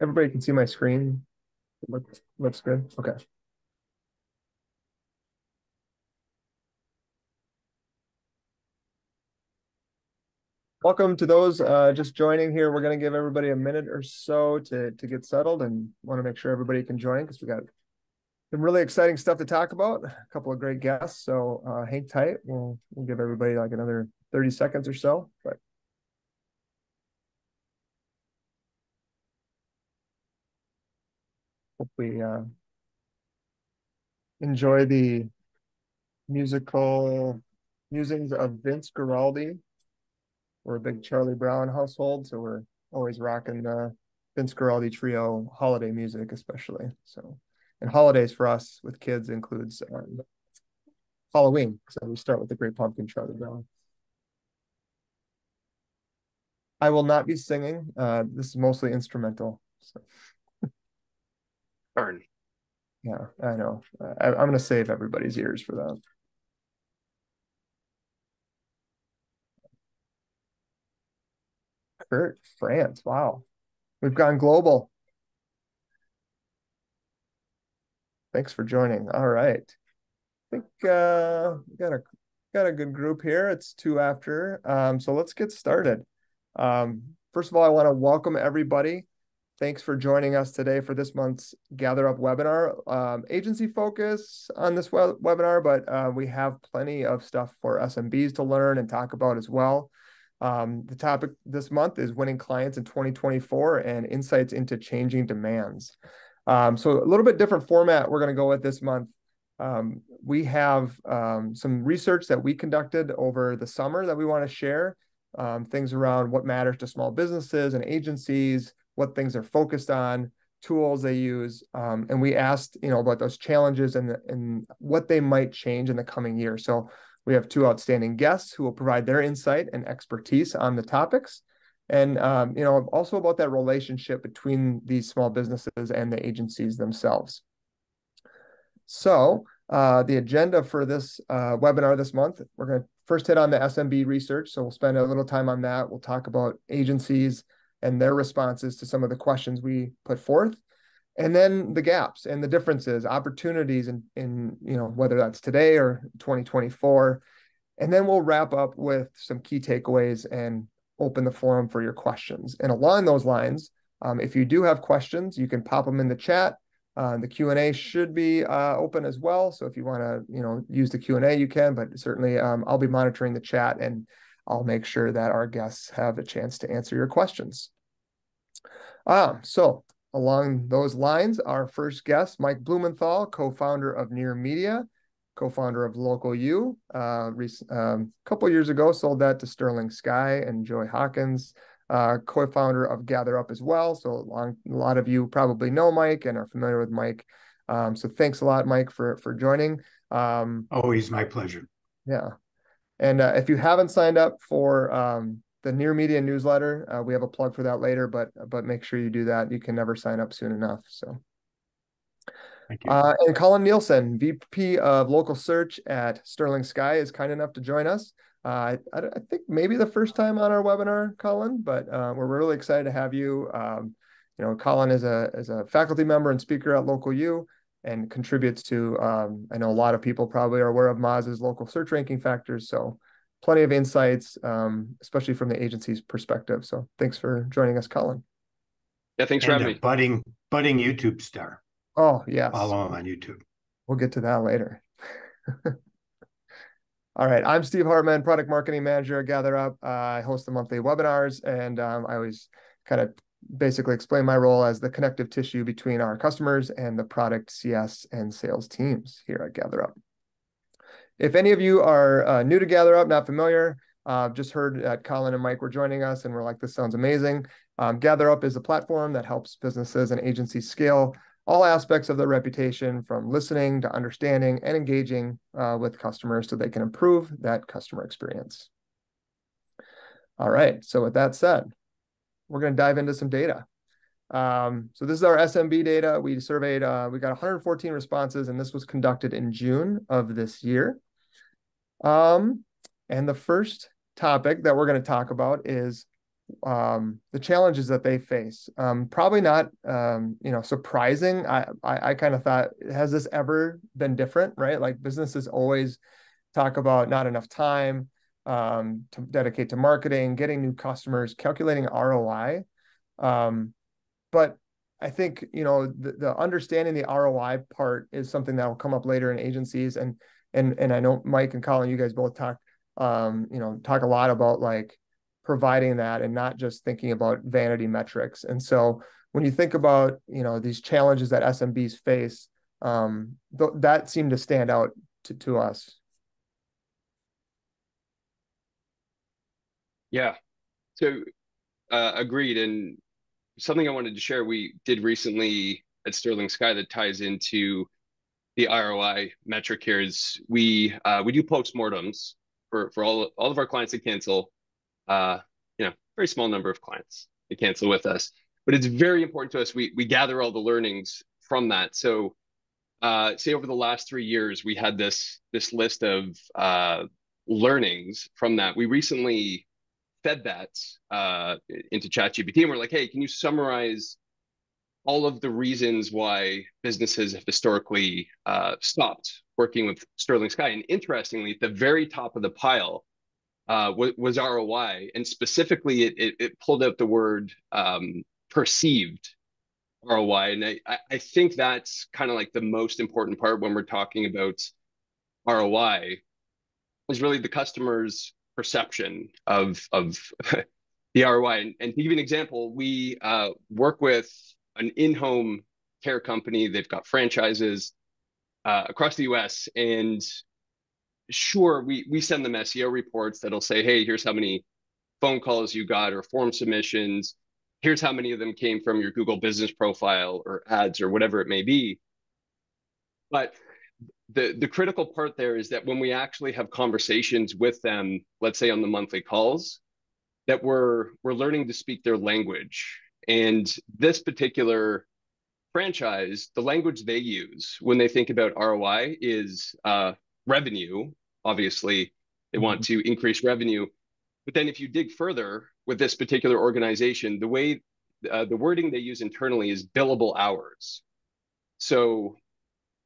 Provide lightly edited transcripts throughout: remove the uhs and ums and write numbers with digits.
Everybody can see my screen. Looks good. Okay. Welcome to those just joining here. We're going to give everybody a minute or so to get settled, and want to make sure everybody can join because we got some really exciting stuff to talk about. A couple of great guests. So hang tight. We'll give everybody like another 30 seconds or so. But hope we enjoy the musical musings of Vince Guaraldi. We're a big Charlie Brown household, so we're always rocking the Vince Guaraldi trio holiday music, especially. So, and holidays for us with kids includes Halloween. So we start with the Great Pumpkin, Charlie Brown. I will not be singing. This is mostly instrumental. So. Darn. Yeah, I know. I'm going to save everybody's ears for that. Kurt, France. Wow. We've gone global. Thanks for joining. All right. I think we got a good group here. It's 2 after. So let's get started. First of all, I want to welcome everybody. Thanks for joining us today for this month's GatherUp webinar. Agency focus on this webinar, but we have plenty of stuff for SMBs to learn and talk about as well. The topic this month is winning clients in 2024 and insights into changing demands. So a little bit different format we're going to go with this month. We have some research that we conducted over the summer that we want to share, things around what matters to small businesses and agencies, what things they're focused on, tools they use, and we asked, about those challenges and what they might change in the coming year. So we have 2 outstanding guests who will provide their insight and expertise on the topics, and also about that relationship between these small businesses and the agencies themselves. So the agenda for this webinar this month, we're going to first hit on the SMB research. So we'll spend a little time on that. We'll talk about agencies and their responses to some of the questions we put forth. And then the gaps and the differences, opportunities in whether that's today or 2024. And then we'll wrap up with some key takeaways and open the forum for your questions. And along those lines, if you do have questions, you can pop them in the chat. The Q&A should be open as well. So if you want to, use the Q&A, you can, but certainly I'll be monitoring the chat and I'll make sure that our guests have a chance to answer your questions. So along those lines, our first guest, Mike Blumenthal, co-founder of NearMedia, co-founder of Local U. Couple years ago, sold that to Sterling Sky and Joy Hawkins, co-founder of GatherUp as well. So a lot of you probably know Mike and are familiar with Mike. So thanks a lot, Mike, for joining. Always my pleasure. Yeah. And if you haven't signed up for the NearMedia newsletter, we have a plug for that later, but make sure you do that. You can never sign up soon enough. So. Thank you. And Colan Nielsen, VP of Local Search at Sterling Sky, is kind enough to join us. I think maybe the first time on our webinar, Colan, but we're really excited to have you. Colan is a faculty member and speaker at Local U and contributes to, I know a lot of people probably are aware of Moz's local search ranking factors. So plenty of insights, especially from the agency's perspective. So thanks for joining us, Colan. Yeah, thanks for having me. Budding YouTube star. Oh, yes. Follow him on YouTube. We'll get to that later. All right. I'm Steve Hartman, Product Marketing Manager at GatherUp. I host the monthly webinars, and I always kind of basically explain my role as the connective tissue between our customers and the product, CS, and sales teams here at GatherUp. If any of you are new to GatherUp, not familiar, just heard that Colan and Mike were joining us, and we're like, this sounds amazing. GatherUp is a platform that helps businesses and agencies scale all aspects of their reputation, from listening to understanding and engaging with customers so they can improve that customer experience. All right, so with that said, we're going to dive into some data. So this is our SMB data. We surveyed, we got 114 responses, and this was conducted in June of this year. And the first topic that we're going to talk about is the challenges that they face. Probably not, surprising. I kind of thought, has this ever been different, right? Like businesses always talk about not enough time to dedicate to marketing, getting new customers, calculating ROI. But I think, the understanding the ROI part is something that will come up later in agencies. And I know Mike and Colin, you guys both talk a lot about like providing that and not just thinking about vanity metrics. And so when you think about, these challenges that SMBs face, that seemed to stand out to us. Yeah. So agreed. And something I wanted to share, we did recently at Sterling Sky that ties into the ROI metric here is we do postmortems for all of our clients that cancel. Very small number of clients that cancel with us, but it's very important to us. We gather all the learnings from that. So say over the last 3 years, we had this list of learnings from that. We recently fed that into ChatGPT, and we're like, hey, can you summarize all of the reasons why businesses have historically stopped working with Sterling Sky? And interestingly, at the very top of the pile was ROI, and specifically, it pulled out the word perceived ROI, and I think that's kind of like the most important part when we're talking about ROI is really the customer's perception of the ROI. And to give you an example, we work with an in-home care company. They've got franchises across the US. And sure, we send them SEO reports that'll say, hey, here's how many phone calls you got or form submissions. Here's how many of them came from your Google business profile or ads or whatever it may be. But the critical part there is that when we actually have conversations with them, let's say on the monthly calls, that we're learning to speak their language. And this particular franchise, the language they use when they think about ROI is revenue. Obviously, they want to increase revenue. But then if you dig further with this particular organization, the way the wording they use internally is billable hours. So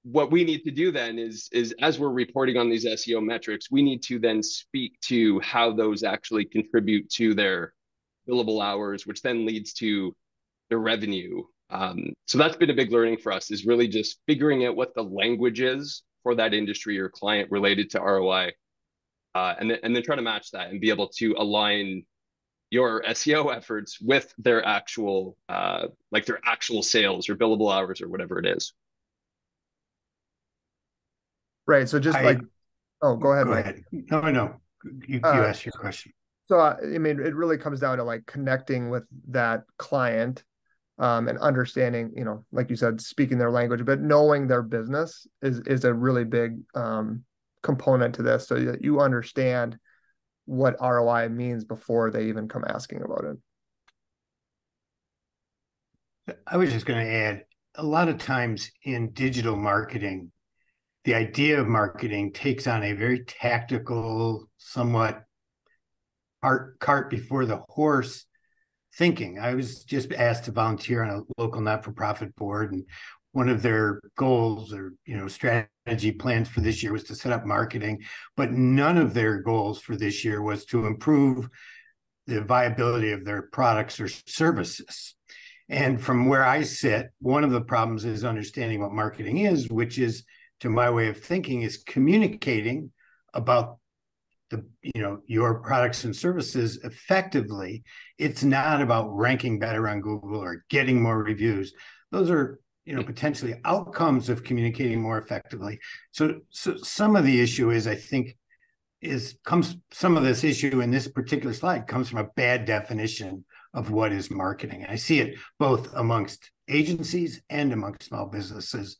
what we need to do then is as we're reporting on these SEO metrics, we need to then speak to how those actually contribute to their billable hours, which then leads to their revenue. So that's been a big learning for us, is really just figuring out what the language is for that industry or client related to ROI, and then try to match that and be able to align your SEO efforts with their actual sales or billable hours or whatever it is. Right. So just oh, go ahead, Mike. Ahead. No. You asked your question. So, I mean, it really comes down to like connecting with that client and understanding, like you said, speaking their language, but knowing their business is a really big component to this, so that you understand what ROI means before they even come asking about it. I was just going to add, a lot of times in digital marketing, the idea of marketing takes on a very tactical, somewhat cart before the horse thinking. I was just asked to volunteer on a local not-for-profit board, and one of their goals or strategy plans for this year was to set up marketing, but none of their goals for this year was to improve the viability of their products or services. And from where I sit, one of the problems is understanding what marketing is, which is, to my way of thinking, is communicating about your products and services effectively. It's not about ranking better on Google or getting more reviews. Those are potentially outcomes of communicating more effectively. So some of the issue is, I think, some of this issue in this particular slide comes from a bad definition of what is marketing. And I see it both amongst agencies and amongst small businesses.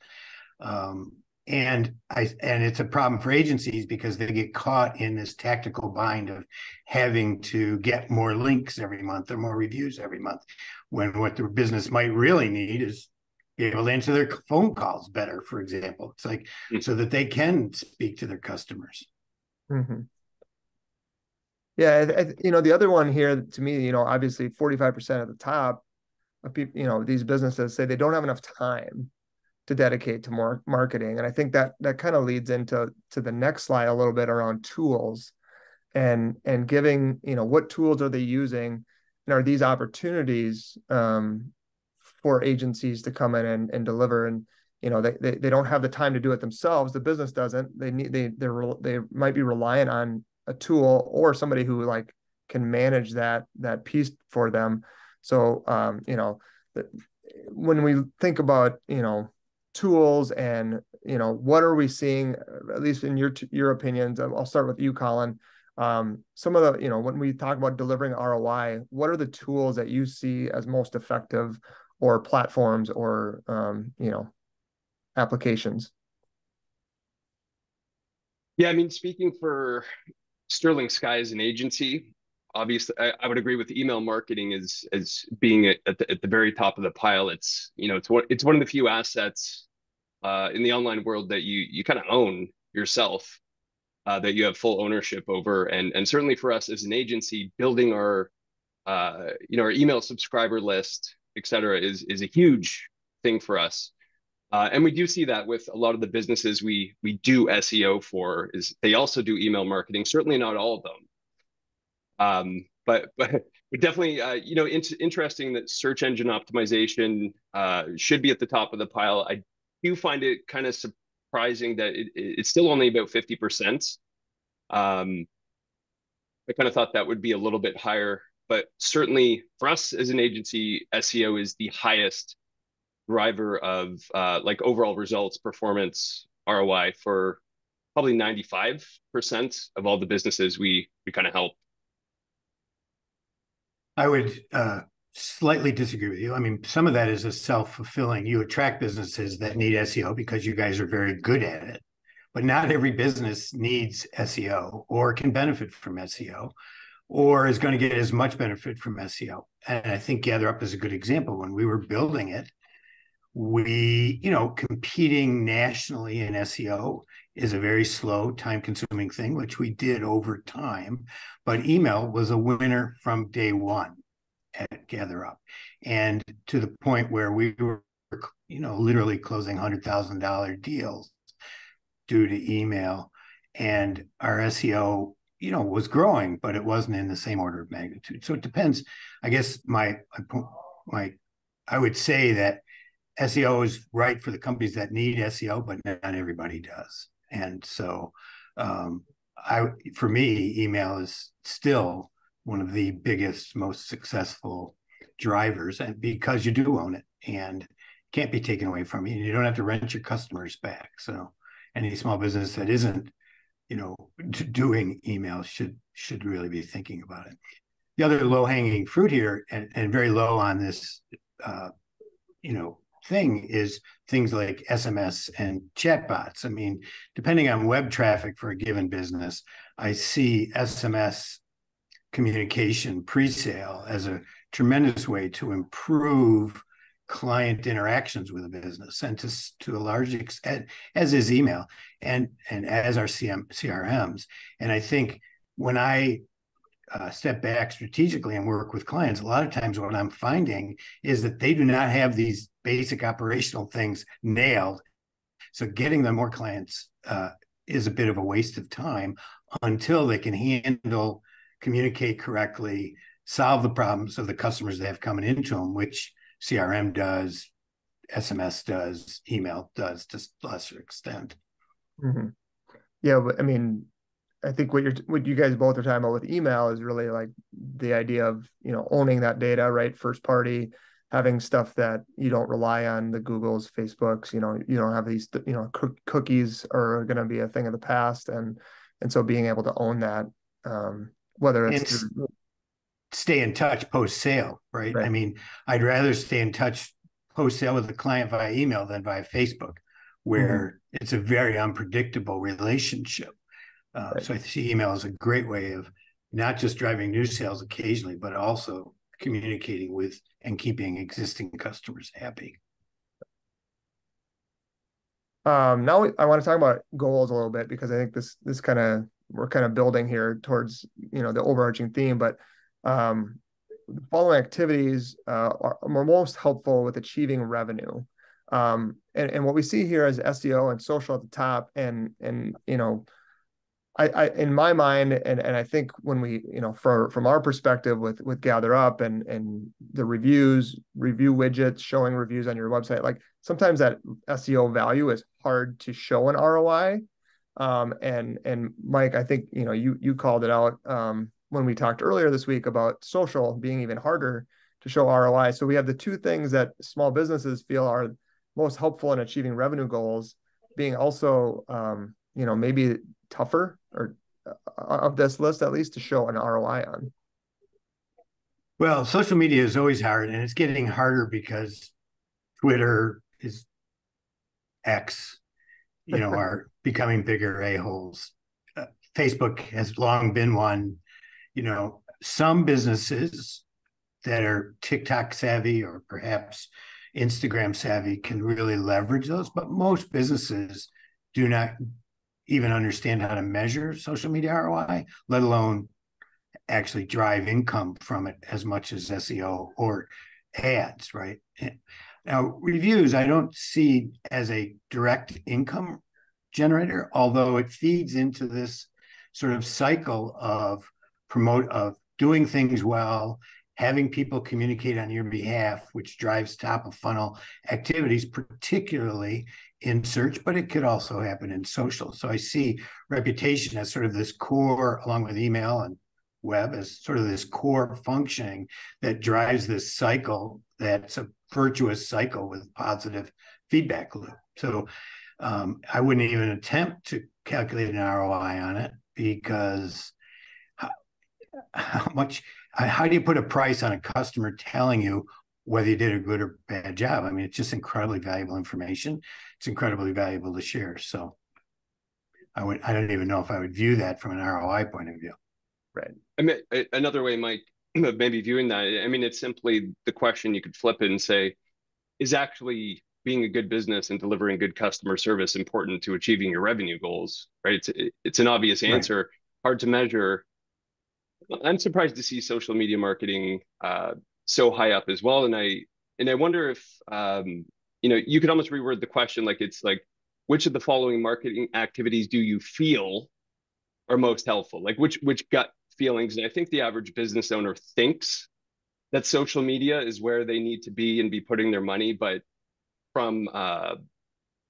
And it's a problem for agencies because they get caught in this tactical bind of having to get more links every month or more reviews every month, when what their business might really need is be able to answer their phone calls better, for example. It's like so that they can speak to their customers. Mm-hmm. Yeah, the other one here to me, obviously 45% of the top of people, these businesses say they don't have enough time to dedicate to more marketing. And I think that kind of leads into the next slide a little bit around tools and giving, what tools are they using, and are these opportunities for agencies to come in and deliver. And they don't have the time to do it themselves. The business doesn't. They might be reliant on a tool or somebody who like can manage that piece for them. So when we think about tools and what are we seeing, at least in your opinions, I'll start with you, Colin. Some of the, when we talk about delivering ROI, what are the tools that you see as most effective, or platforms, or applications? Yeah, I mean, speaking for Sterling Sky as an agency, obviously, I would agree with email marketing as being at the very top of the pile. It's one of the few assets in the online world that you kind of own yourself, that you have full ownership over. And certainly for us as an agency, building our email subscriber list, et cetera, is a huge thing for us. And we do see that with a lot of the businesses we do SEO for, is they also do email marketing. Certainly not all of them, but definitely, interesting that search engine optimization should be at the top of the pile. I do find it kind of surprising that it's still only about 50%. I kind of thought that would be a little bit higher, but certainly for us as an agency, SEO is the highest driver of like overall results, performance, ROI for probably 95% of all the businesses we kind of help. I would slightly disagree with you. I mean, some of that is a self-fulfilling. You attract businesses that need SEO because you guys are very good at it, but not every business needs SEO or can benefit from SEO or is going to get as much benefit from SEO. And I think GatherUp is a good example. When we were building it, competing nationally in SEO is a very slow, time-consuming thing, which we did over time. But email was a winner from day one at GatherUp, and to the point where we were, literally closing $100,000 deals due to email, and our SEO, was growing, but it wasn't in the same order of magnitude. So it depends. I guess I would say that SEO is right for the companies that need SEO, but not everybody does. And so, for me, email is still one of the biggest, most successful drivers, and because you do own it and can't be taken away from you, and you don't have to rent your customers back. So, any small business that isn't, doing email should really be thinking about it. The other low-hanging fruit here, and very low on this, thing, is things like SMS and chatbots. I mean, depending on web traffic for a given business, I see SMS communication pre-sale as a tremendous way to improve client interactions with a business, and to a large extent, as is email and as our CRMs. And I think when I step back strategically and work with clients, a lot of times what I'm finding is that they do not have these basic operational things nailed. So getting them more clients is a bit of a waste of time until they can handle, communicate correctly, solve the problems of the customers they have coming into them, which CRM does, SMS does, email does to a lesser extent. Mm-hmm. Yeah, but I mean, I think what you guys both are talking about with email is really like the idea of, owning that data, right? First party, having stuff that you don't rely on the Googles, Facebooks, you don't have these, cookies are going to be a thing of the past. And so being able to own that, whether it's through, stay in touch post sale, right? I mean, I'd rather stay in touch post sale with the client via email than via Facebook, where it's a very unpredictable relationship. So I see email as a great way of not just driving new sales occasionally, but also communicating with and keeping existing customers happy. Now I want to talk about goals a little bit, because I think this kind of we're kind of building here towards, the overarching theme, but the following activities are most helpful with achieving revenue. And what we see here is SEO and social at the top, and I in my mind, and I think when we, from our perspective with GatherUp and the review widgets showing reviews on your website, like sometimes that SEO value is hard to show an ROI. And Mike, I think you called it out when we talked earlier this week about social being even harder to show ROI. So we have the two things that small businesses feel are most helpful in achieving revenue goals, being also maybe tougher or of this list at least to show an ROI on. Well, social media is always hard, and it's getting harder because Twitter is X, are becoming bigger a-holes. Facebook has long been one. Some businesses that are TikTok savvy or perhaps Instagram savvy can really leverage those, but most businesses do not even understand how to measure social media ROI, let alone actually drive income from it as much as SEO or ads, right? Now, reviews, I don't see as a direct income generator, although it feeds into this sort of cycle of doing things well, having people communicate on your behalf, which drives top of funnel activities, particularly in search, but it could also happen in social. So I see reputation as sort of this core, along with email and web, as sort of this core functioning that drives this cycle that's a virtuous cycle with positive feedback loop. So I wouldn't even attempt to calculate an ROI on it, because how do you put a price on a customer telling you whether you did a good or bad job? I mean, it's just incredibly valuable information. It's incredibly valuable to share. So I don't even know if I would view that from an ROI point of view. Right. I mean, another way, Mike, maybe viewing that, I mean, it's simply the question you could flip it and say, is actually being a good business and delivering good customer service important to achieving your revenue goals, right? It's an obvious answer, right. Hard to measure. I'm surprised to see social media marketing so high up as well. And I wonder if you could almost reword the question, like it's like, which of the following marketing activities do you feel are most helpful? Like which gut feelings? And I think the average business owner thinks that social media is where they need to be and be putting their money, but from a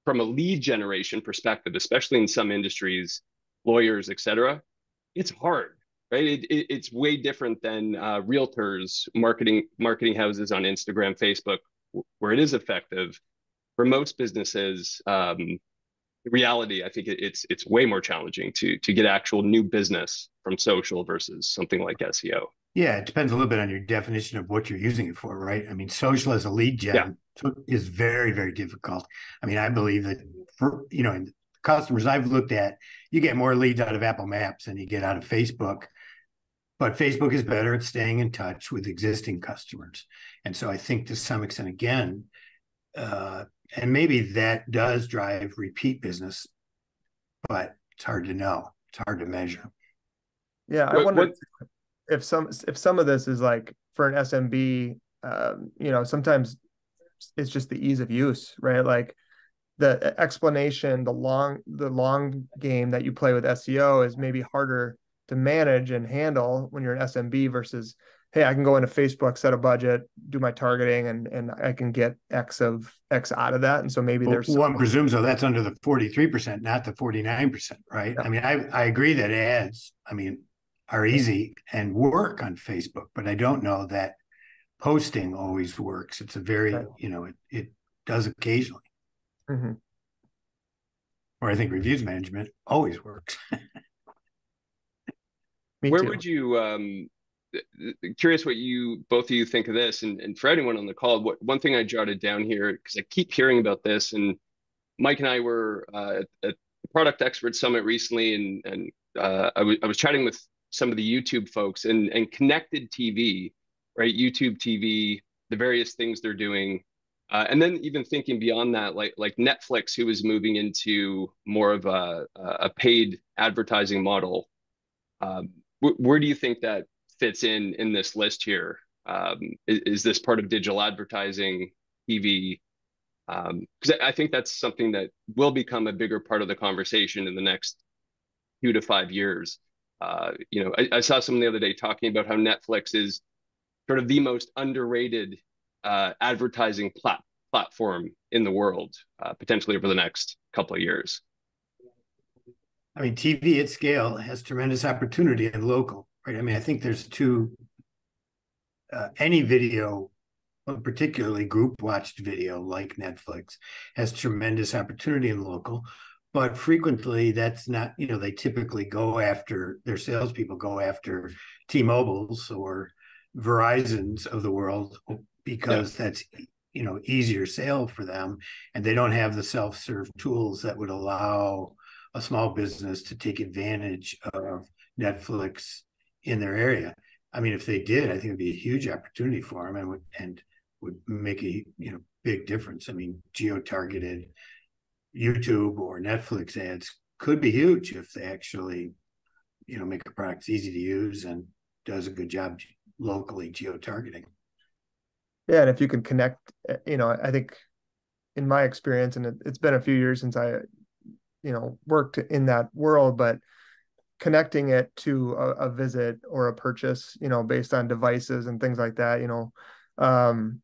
lead generation perspective, especially in some industries, lawyers, et cetera, it's hard, right? It's way different than realtors, marketing houses on Instagram, Facebook, where it is effective. For most businesses, reality, I think it's way more challenging to get actual new business from social versus something like SEO. Yeah, it depends a little bit on your definition of what you're using it for, right? I mean, social as a lead gen is very, very difficult. I mean, I believe that for, in customers I've looked at, you get more leads out of Apple Maps than you get out of Facebook. But Facebook is better at staying in touch with existing customers. And so I think to some extent, again, and maybe that does drive repeat business, but it's hard to know. It's hard to measure. Yeah, I wonder if some of this is like for an SMB, sometimes it's just the ease of use, right? Like the explanation, the long game that you play with SEO is maybe harder to manage and handle when you're an SMB versus, hey, I can go into Facebook, set a budget, do my targeting, and I can get X out of that. And so maybe there's one presumes though that's under the 43%, not the 49%, right? Yeah. I mean, I agree that ads, are easy and work on Facebook, but I don't know that posting always works. It's a very, it does occasionally. Mm-hmm. Or I think reviews management always works. Where would you, curious what both of you think of this, and for anyone on the call, one thing I jotted down here, because I keep hearing about this, and Mike and I were at the Product Expert Summit recently, and I was chatting with some of the YouTube folks and connected TV, right? YouTube TV, the various things they're doing. And then even thinking beyond that, like Netflix, who is moving into more of a paid advertising model. Where do you think that fits in this list here? Is this part of digital advertising, TV? Because I think that's something that will become a bigger part of the conversation in the next 2 to 5 years. I saw someone the other day talking about how Netflix is sort of the most underrated advertising platform in the world, potentially over the next couple of years. I mean, TV at scale has tremendous opportunity in local, right? I mean, I think there's any video, particularly group watched video like Netflix, has tremendous opportunity in local. But frequently, that's not, they typically their salespeople go after T-Mobiles or Verizons of the world Yeah. because that's, easier sale for them. And they don't have the self-serve tools that would allow a small business to take advantage of Netflix in their area. I mean, if they did, I think it'd be a huge opportunity for them and would make a big difference. I mean, geo-targeted YouTube or Netflix ads could be huge if they actually make a product easy to use and does a good job locally geo-targeting. Yeah, and if you can connect, I think in my experience, and it's been a few years since I, worked in that world, but connecting it to a visit or a purchase, based on devices and things like that, um,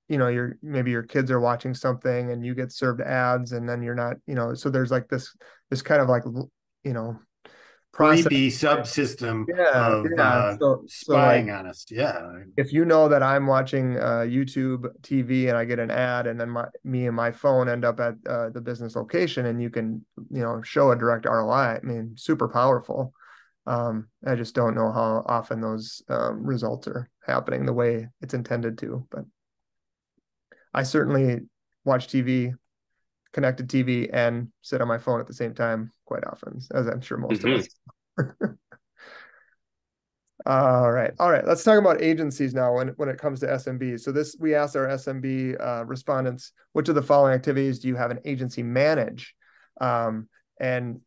maybe your kids are watching something and you get served ads and then you're not, so there's like this kind of like, you know, process. Freebie subsystem Yeah, of yeah. So like spying on us. Yeah. if you know that I'm watching YouTube TV and I get an ad and then me and my phone end up at the business location and you can, show a direct ROI, I mean, super powerful. I just don't know how often those results are happening the way it's intended to, but I certainly watch TV, connected TV, and sit on my phone at the same time quite often, as I'm sure most of Hmm. us. All right. All right. Let's talk about agencies now when it comes to SMBs. So we asked our SMB respondents, which of the following activities do you have an agency manage? And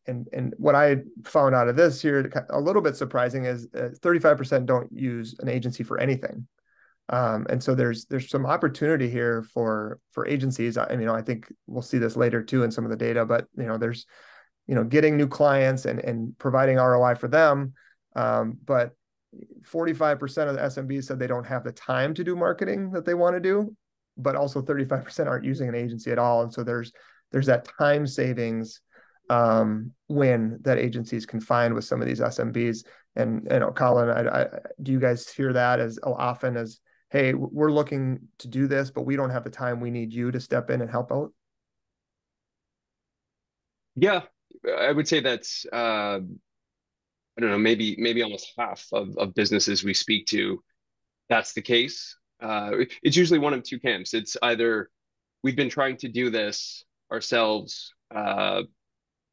what I found out of this here, a little bit surprising, is 35% don't use an agency for anything. And so there's some opportunity here for agencies. I mean, I think we'll see this later too in some of the data, but there's getting new clients and providing ROI for them. But 45% of the SMBs said they don't have the time to do marketing that they want to do, but also 35% aren't using an agency at all. And so there's that time savings win that agencies can find with some of these SMBs. And Colin, do you guys hear that as often as, hey, we're looking to do this, but we don't have the time. We need you to step in and help out? Yeah, I would say that's I don't know, maybe almost half of businesses we speak to, that's the case. It's usually one of two camps. It's either we've been trying to do this ourselves, and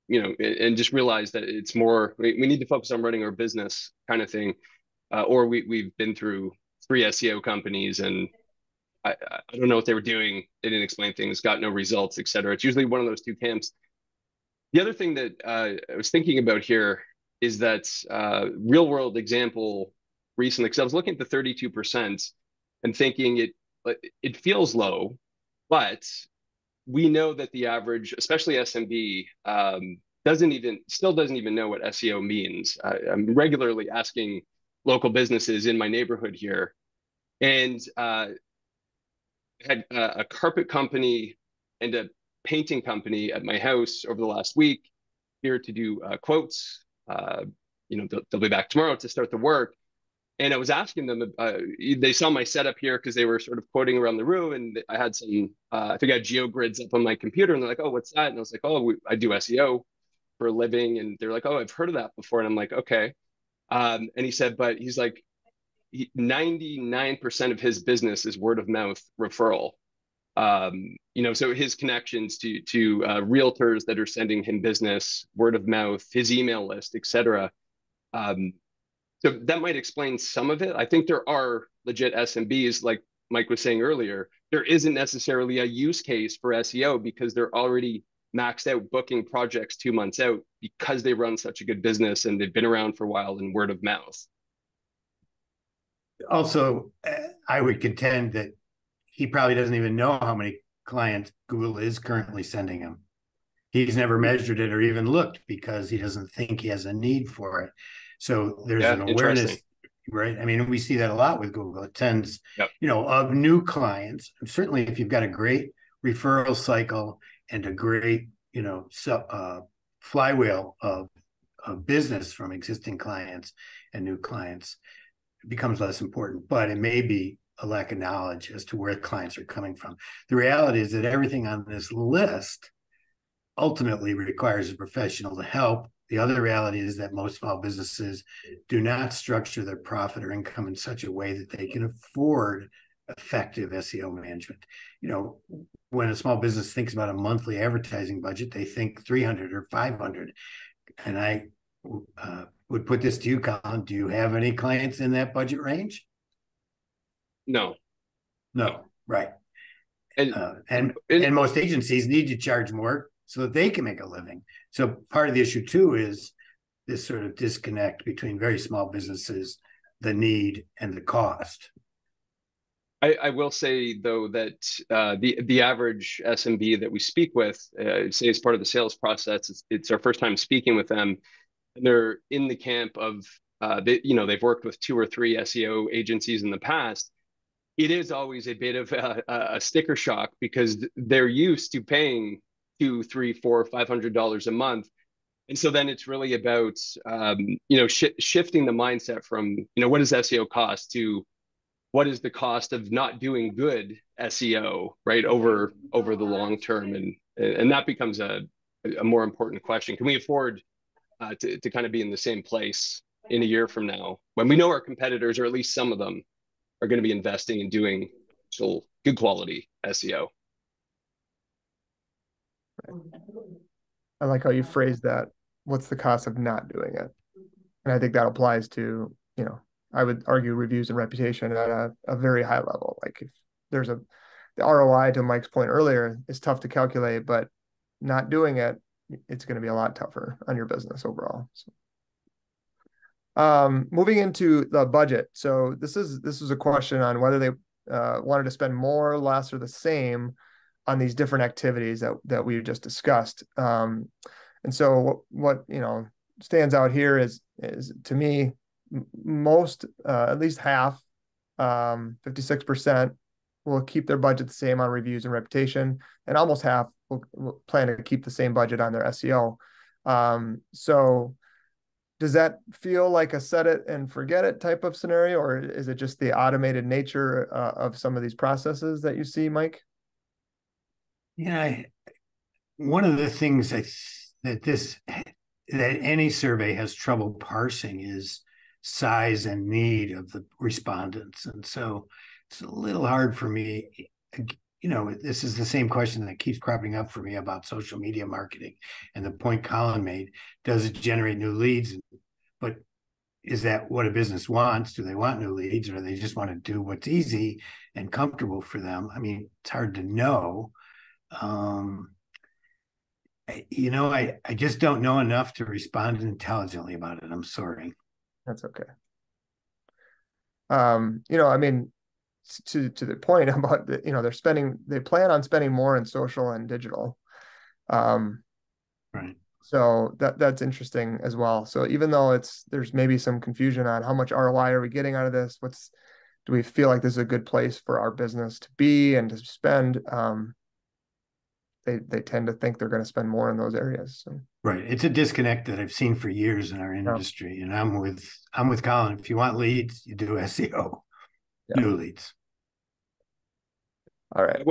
just realize that it's more we need to focus on running our business kind of thing, or we've been through 3 SEO companies and I don't know what they were doing. They didn't explain things, got no results, et cetera. It's usually one of those two camps. The other thing that I was thinking about here is that real world example recently, because I was looking at the 32% and thinking it feels low, but we know that the average, especially SMB, still doesn't even know what SEO means. I'm regularly asking local businesses in my neighborhood here, and had a carpet company and a painting company at my house over the last week here to do quotes. They'll be back tomorrow to start the work. And I was asking them, they saw my setup here because they were sort of quoting around the room. And I had I think I had GeoGrids up on my computer. And they're like, oh, what's that? And I was like, oh, I do SEO for a living. And they're like, oh, I've heard of that before. And I'm like, okay. And he said, but he's like, 99% of his business is word of mouth referral. So his connections to realtors that are sending him business, word of mouth, his email list, etc. So that might explain some of it. I think there are legit SMBs, like Mike was saying earlier, there isn't necessarily a use case for SEO because they're already maxed out booking projects 2 months out because they run such a good business and they've been around for a while and word of mouth. Also, I would contend that he probably doesn't even know how many clients Google is currently sending him. He's never measured it or even looked because he doesn't think he has a need for it. So there's Yeah, an interesting. awareness, right? I mean, we see that a lot with Google. It tends, Yep. Of new clients. Certainly, if you've got a great referral cycle and a great, flywheel of business from existing clients and new clients, it becomes less important. But it may be a lack of knowledge as to where clients are coming from. The reality is that everything on this list ultimately requires a professional to help. The other reality is that most small businesses do not structure their profit or income in such a way that they can afford effective SEO management. When a small business thinks about a monthly advertising budget, they think 300 or 500. And I would put this to you, Colin. Do you have any clients in that budget range? No. No, right. And, And most agencies need to charge more so that they can make a living. So part of the issue too is this sort of disconnect between very small businesses, the need and the cost. I will say though that the average SMB that we speak with, say as part of the sales process, it's our first time speaking with them, and they're in the camp of they've worked with 2 or 3 SEO agencies in the past. It is always a bit of a sticker shock because they're used to paying two, three, four, $500 a month. And so then it's really about, shifting the mindset from, what does SEO cost to what is the cost of not doing good SEO, right, over the long term. And that becomes a more important question. Can we afford to kind of be in the same place in a year from now when we know our competitors, or at least some of them, are going to be investing in doing still good quality SEO? I like how you phrased that. What's the cost of not doing it? And I think that applies to, I would argue reviews and reputation at a very high level. Like if there's the ROI, to Mike's point earlier, is tough to calculate, but not doing it, it's going to be a lot tougher on your business overall. So. Moving into the budget. So this is a question on whether they wanted to spend more, less, or the same on these different activities that we just discussed. And so what stands out here is to me, most at least half, 56% will keep their budget the same on reviews and reputation, and almost half will plan to keep the same budget on their SEO. So does that feel like a set it and forget it type of scenario, or is it just the automated nature of some of these processes that you see, Mike? Yeah, one of the things that any survey has trouble parsing is size and need of the respondents, and so it's a little hard for me. This is the same question that keeps cropping up for me about social media marketing, and the point Colin made: does it generate new leads? But is that what a business wants? Do they want new leads, or do they just want to do what's easy and comfortable for them? I mean, it's hard to know. I just don't know enough to respond intelligently about it. I'm sorry. That's okay. I mean, to the point about they plan on spending more in social and digital. Right. So that's interesting as well. So even though there's maybe some confusion on how much ROI are we getting out of this, do we feel like this is a good place for our business to be and to spend? They tend to think they're going to spend more in those areas. So. Right. It's a disconnect that I've seen for years in our industry. And I'm with Colin. If you want leads, you do SEO. Yeah. New leads. All right.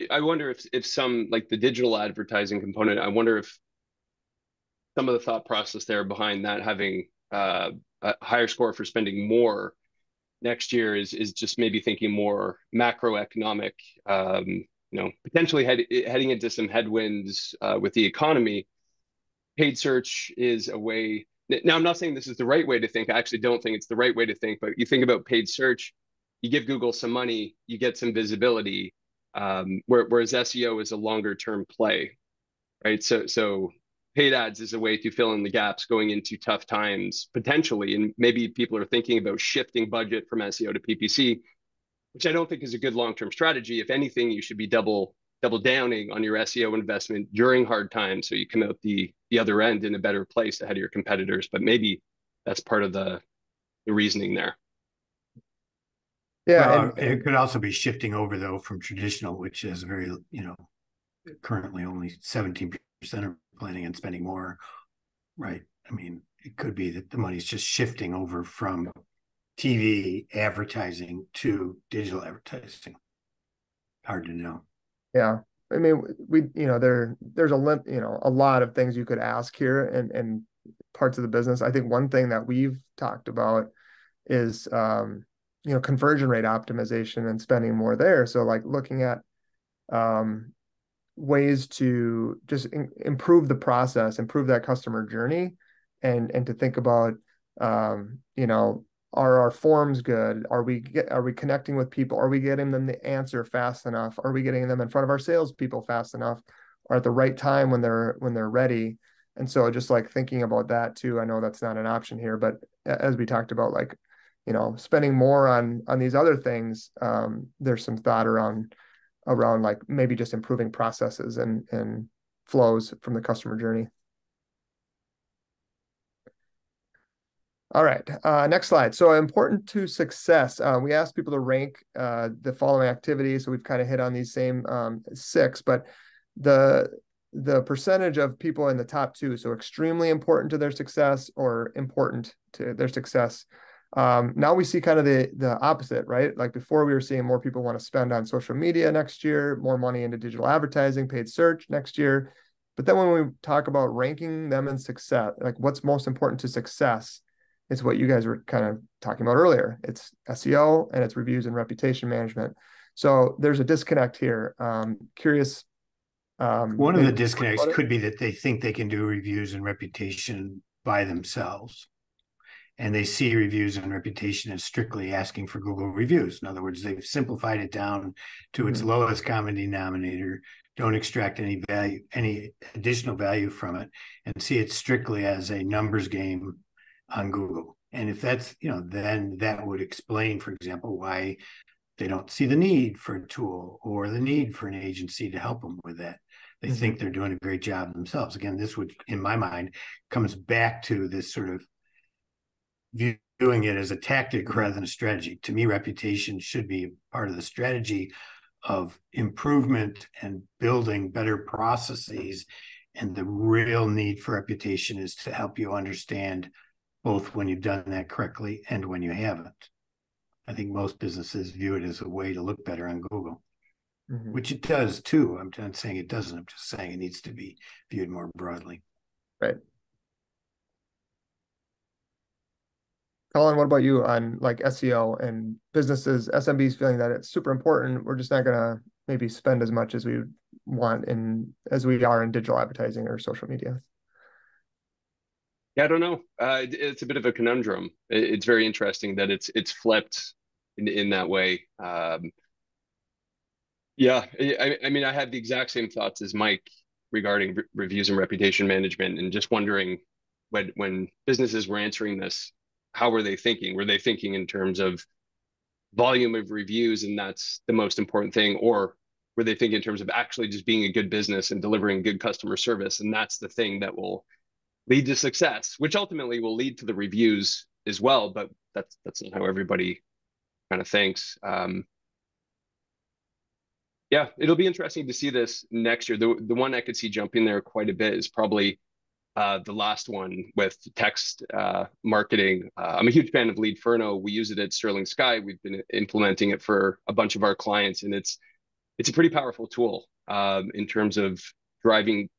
I wonder if some, like the digital advertising component, I wonder if some of the thought process there behind that having a higher score for spending more next year is just maybe thinking more macroeconomic, potentially heading into some headwinds with the economy. Paid search is a way. Now, I'm not saying this is the right way to think. I actually don't think it's the right way to think, but you think about paid search, you give Google some money, you get some visibility, whereas SEO is a longer term play, right? So paid ads is a way to fill in the gaps going into tough times potentially, and maybe people are thinking about shifting budget from SEO to PPC, which I don't think is a good long-term strategy. If anything, you should be double downing on your SEO investment during hard times so you come out the other end in a better place ahead of your competitors. But maybe that's part of the reasoning there. Yeah, Well, and it could also be shifting over though from traditional, which is very, currently only 17% are planning on spending more, right? I mean, it could be that the money's just shifting over from TV advertising to digital advertising. Hard to know. yeah, I mean, there's a lot of things you could ask here and parts of the business. I think one thing that we've talked about is conversion rate optimization and spending more there. So like looking at um, ways to just improve the process, improve that customer journey, and to think about are our forms good? Are we connecting with people? Are we getting them the answer fast enough? Are we getting them in front of our salespeople fast enough, or at the right time when they're ready? And so just like thinking about that too. I know that's not an option here, but as we talked about, like spending more on these other things, there's some thought around like maybe just improving processes and flows from the customer journey. All right, next slide. So important to success. We asked people to rank the following activities. So we've kind of hit on these same 6, but the percentage of people in the top 2, so extremely important to their success or important to their success. Now we see kind of the opposite, right? Like before we were seeing more people want to spend on social media next year, more money into digital advertising, paid search next year. But then when we talk about ranking them in success, like what's most important to success, is what you guys were kind of talking about earlier. It's SEO and it's reviews and reputation management. So there's a disconnect here. Curious. One of the disconnects could be that they think they can do reviews and reputation by themselves. And they see reviews and reputation as strictly asking for Google reviews. In other words, they've simplified it down to its lowest common denominator, don't extract any value, any additional value from it, and see it strictly as a numbers game on Google. And if that's, then that would explain, for example, why they don't see the need for a tool or the need for an agency to help them with that. They think they're doing a great job themselves. Again, this would, in my mind, comes back to this sort of viewing it as a tactic rather than a strategy. To me, reputation should be part of the strategy of improvement and building better processes. And the real need for reputation is to help you understand both when you've done that correctly and when you haven't. I think most businesses view it as a way to look better on Google, which it does too. I'm not saying it doesn't. I'm just saying it needs to be viewed more broadly. Right. Colin, what about you on like SEO and businesses, SMBs feeling that it's super important? We're just not going to maybe spend as much as we want as we are in digital advertising or social media. Yeah, I don't know. It's a bit of a conundrum. It's very interesting that it's flipped in that way. Yeah, I mean, I had the exact same thoughts as Mike regarding reviews and reputation management, and just wondering when businesses were answering this, how were they thinking? Were they thinking in terms of volume of reviews, and that's the most important thing, or were they thinking in terms of actually just being a good business and delivering good customer service, and that's the thing that will lead to success, which ultimately will lead to the reviews as well. But that's not how everybody kind of thinks. Yeah, it'll be interesting to see this next year. The one I could see jumping there quite a bit is probably the last one with text marketing. I'm a huge fan of Leadferno. We use it at Sterling Sky. We've been implementing it for a bunch of our clients, and it's a pretty powerful tool in terms of driving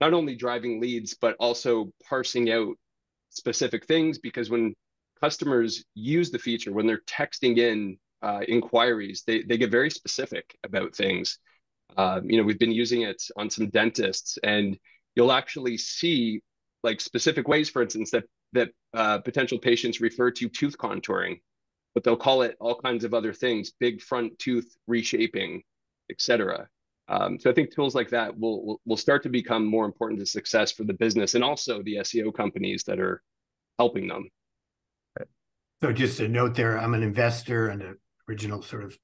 not only driving leads, but also parsing out specific things. Because when customers use the feature, when they're texting in inquiries, they get very specific about things. We've been using it on some dentists, and you'll actually see like specific ways, for instance, that potential patients refer to tooth contouring. but they'll call it all kinds of other things, big front tooth reshaping, etc. So I think tools like that will start to become more important to success for the business and also the SEO companies that are helping them. So just a note there, I'm an investor and an original sort of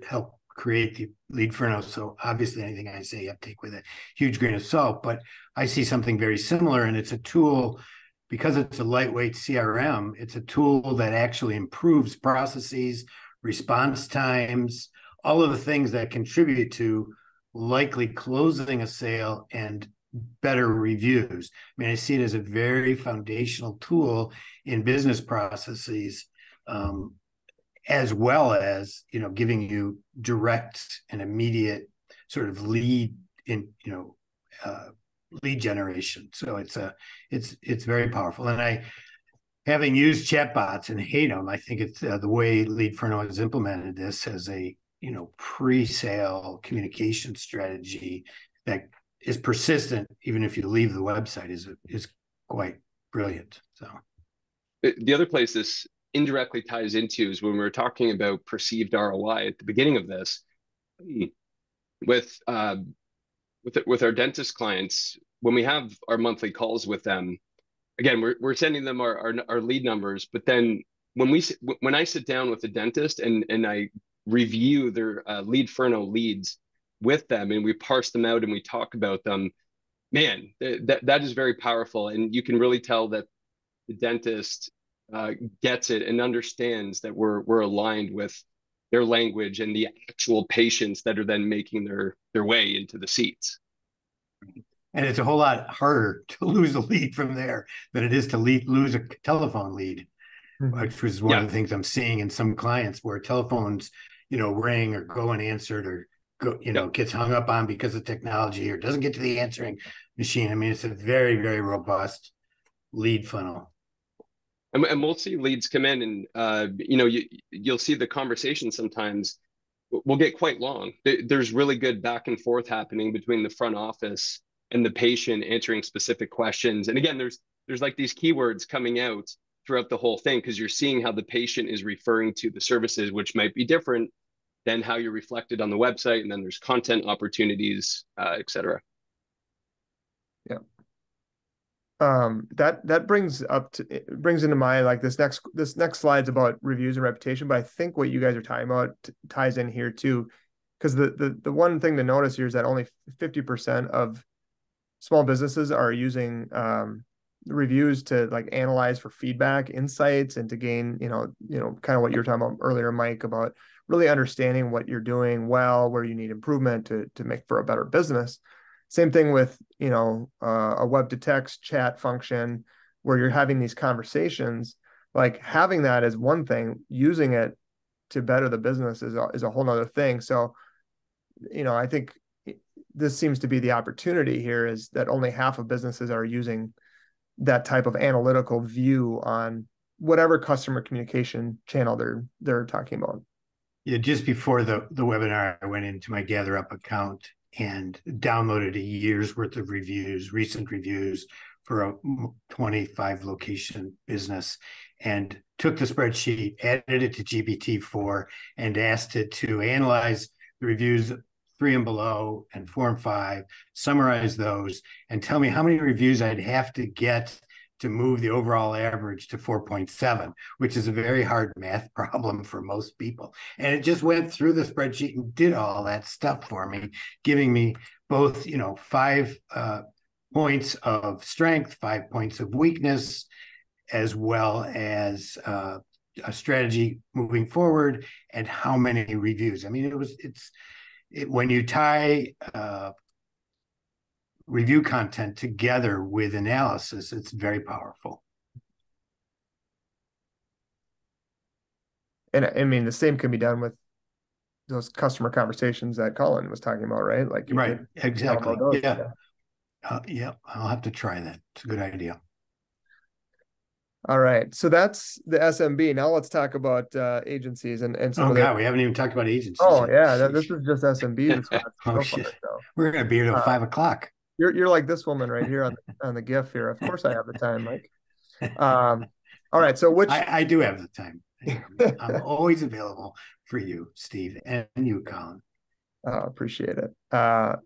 help create the Leadferno. So obviously anything I say, I take with a huge grain of salt, but I see something very similar, and it's a tool because it's a lightweight CRM. It's a tool that actually improves processes, response times, all of the things that contribute to likely closing a sale and better reviews. I mean, I see it as a very foundational tool in business processes, as well as, giving you direct and immediate sort of lead lead generation. So it's very powerful. And having used chatbots and hate them, I think it's the way Leadferno has implemented this as a pre-sale communication strategy that is persistent even if you leave the website is quite brilliant. So the other place this indirectly ties into is when we were talking about perceived ROI at the beginning of this with with our dentist clients. When we have our monthly calls with them, again, we're sending them our lead numbers, but then when I sit down with the dentist and I review their Leadferno leads with them and we parse them out and we talk about them, man, that is very powerful, and you can really tell that the dentist gets it and understands that we're aligned with their language and the actual patients that are then making their way into the seats. And it's a whole lot harder to lose a lead from there than it is to lose a telephone lead, which was one of the things I'm seeing in some clients where telephones, ring or go unanswered or go, gets hung up on because of technology or doesn't get to the answering machine. I mean, it's a very, very robust lead funnel. And we'll see leads come in and, you'll see the conversation sometimes will get quite long. There's really good back and forth happening between the front office and the patient answering specific questions. And again, there's like these keywords coming out throughout the whole thing because you're seeing how the patient is referring to the services, which might be different than how you're reflected on the website. And then there's content opportunities, et cetera. Yeah. That brings into mind like this next slide's about reviews and reputation, but I think what you guys are talking about ties in here too, because the one thing to notice here is that only 50% of small businesses are using reviews to like analyze for feedback, insights, and to gain, kind of what you were talking about earlier, Mike, about really understanding what you're doing well, where you need improvement to make for a better business. Same thing with, a web to text chat function where you're having these conversations. Like having that is one thing, using it to better the business is a whole nother thing. So, I think this seems to be the opportunity here is that only half of businesses are using that type of analytical view on whatever customer communication channel they're talking about. Yeah, just before the webinar, I went into my GatherUp account and downloaded a year's worth of recent reviews for a 25 location business, and took the spreadsheet, added it to GPT-4, and asked it to analyze the reviews 3 and below and 4 and 5, summarize those, and tell me how many reviews I'd have to get to move the overall average to 4.7, which is a very hard math problem for most people. And it just went through the spreadsheet and did all that stuff for me, giving me both, 5 points of strength, 5 points of weakness, as well as a strategy moving forward and how many reviews. I mean, when you tie review content together with analysis, it's very powerful. And I mean, the same can be done with those customer conversations that Colan was talking about, right? Like, right, exactly. Yeah. Yeah. I'll have to try that. It's a good idea. All right. So that's the SMB. Now let's talk about agencies and some oh of God, we haven't even talked about agencies. Oh yeah, this is just SMB this one. Oh shit. So. We're gonna be here till 5 o'clock. You're like this woman right here on the GIF here. Of course I have the time, Mike. All right. So I do have the time. I'm always available for you, Steve, and you, Colin. Appreciate it.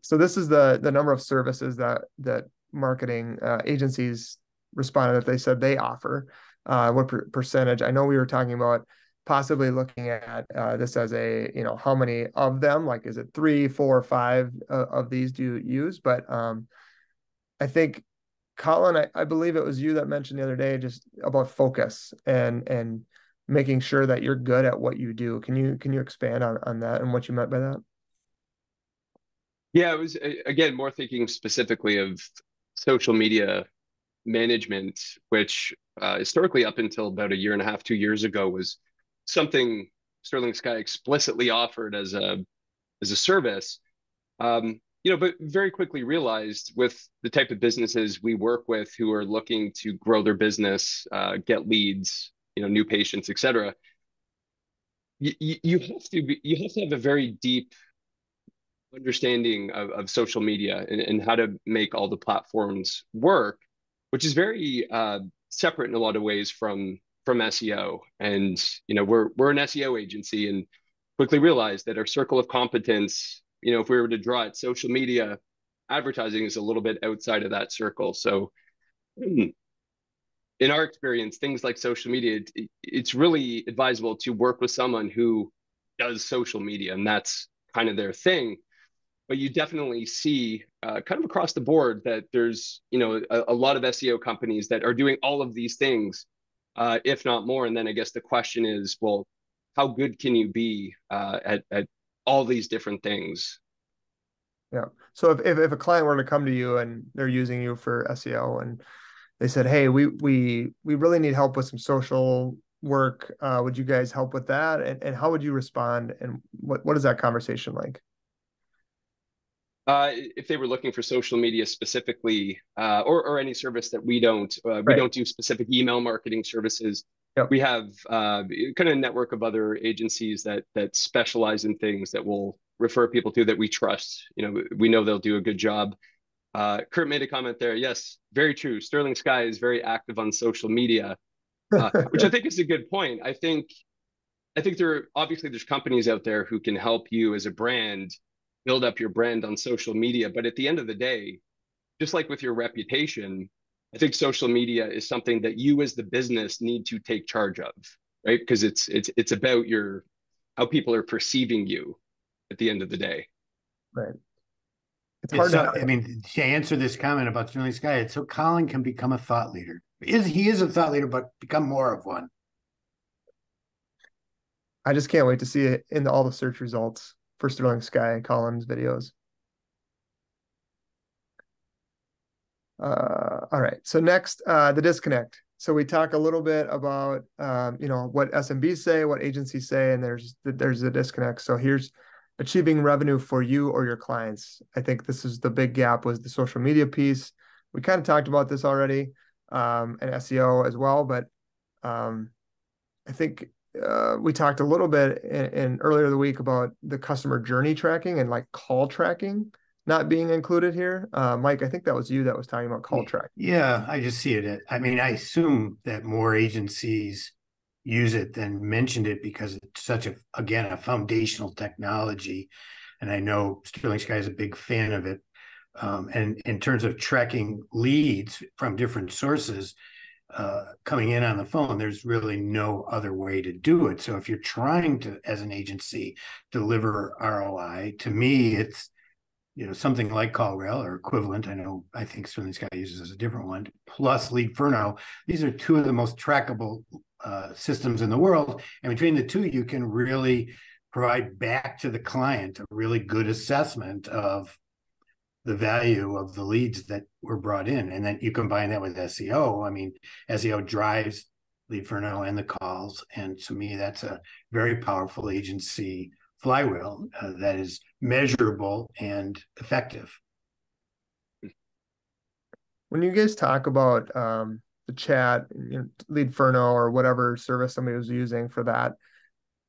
So this is the number of services that marketing agencies responded that they said they offer. What percentage? I know we were talking about possibly looking at this as a, how many of them, like is it 3, 4, 5 of these do you use? But I think, Colin, I believe it was you that mentioned the other day just about focus and making sure that you're good at what you do. Can you expand on that and what you meant by that? Yeah, it was again more thinking specifically of social media management, which historically up until about a year and a half, 2 years ago, was something Sterling Sky explicitly offered as a service. But very quickly realized with the type of businesses we work with who are looking to grow their business, get leads, new patients, etc. You have to have a very deep understanding of social media and how to make all the platforms work, which is very separate in a lot of ways from SEO. And we're an SEO agency, and quickly realized that our circle of competence, if we were to draw it, social media advertising is a little bit outside of that circle. So in our experience, things like social media, it's really advisable to work with someone who does social media, and that's kind of their thing. But you definitely see kind of across the board that there's a lot of SEO companies that are doing all of these things, if not more. And then I guess the question is, well, how good can you be at all these different things? Yeah. So if a client were to come to you and they're using you for SEO and they said, "Hey, we really need help with some social work. Would you guys help with that?" And how would you respond? And what is that conversation like? If they were looking for social media specifically, or any service that we Right. don't do specific email marketing services. Yep. We have kind of a network of other agencies that specialize in things that will refer people to that we trust. We know they'll do a good job. Kurt made a comment there. Yes, very true. Sterling Sky is very active on social media, which I think is a good point. I think there's companies out there who can help you as a brand build up your brand on social media. But at the end of the day, just like with your reputation, I think social media is something that you as the business need to take charge of, right? Because it's about your how people are perceiving you at the end of the day. Right. It's It's hard so, to. I mean, to answer this comment about Sterling Sky, it's so Colin can become a thought leader. He is a thought leader, but become more of one. I just can't wait to see it in all the search results for Sterling Sky and Colin's videos. All right. So next, the disconnect. So we talk a little bit about what SMBs say, what agencies say, and there's a disconnect. So here's achieving revenue for you or your clients. I think this is the big gap was the social media piece. We kind of talked about this already, and SEO as well, but I think we talked a little bit in earlier the week about the customer journey tracking and like call tracking not being included here. Mike, I think that was you that was talking about call tracking. Yeah, I just see it. I mean, I assume that more agencies use it than mentioned it because it's such a foundational technology. And I know Sterling Sky is a big fan of it. And in terms of tracking leads from different sources coming in on the phone, there's really no other way to do it. So if you're trying to, as an agency, deliver ROI, to me, it's something like CallRail or equivalent. I think Sterling Sky uses a different one, plus Leadferno. These are two of the most trackable systems in the world. And between the two, you can really provide back to the client a really good assessment of the value of the leads that were brought in. And then you combine that with SEO. I mean, SEO drives Leadferno and the calls. And to me, that's a very powerful agency flywheel that is measurable and effective. When you guys talk about the chat, Leadferno or whatever service somebody was using for that,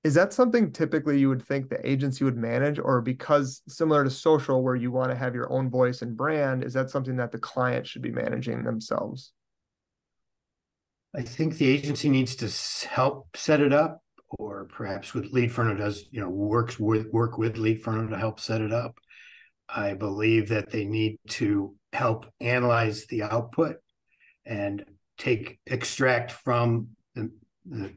is that something typically you would think the agency would manage, or because similar to social where you want to have your own voice and brand, is that something that the client should be managing themselves? I think the agency needs to help set it up, or perhaps with Lead Furno does, work with Lead Furno to help set it up. I believe that they need to help analyze the output and extract from the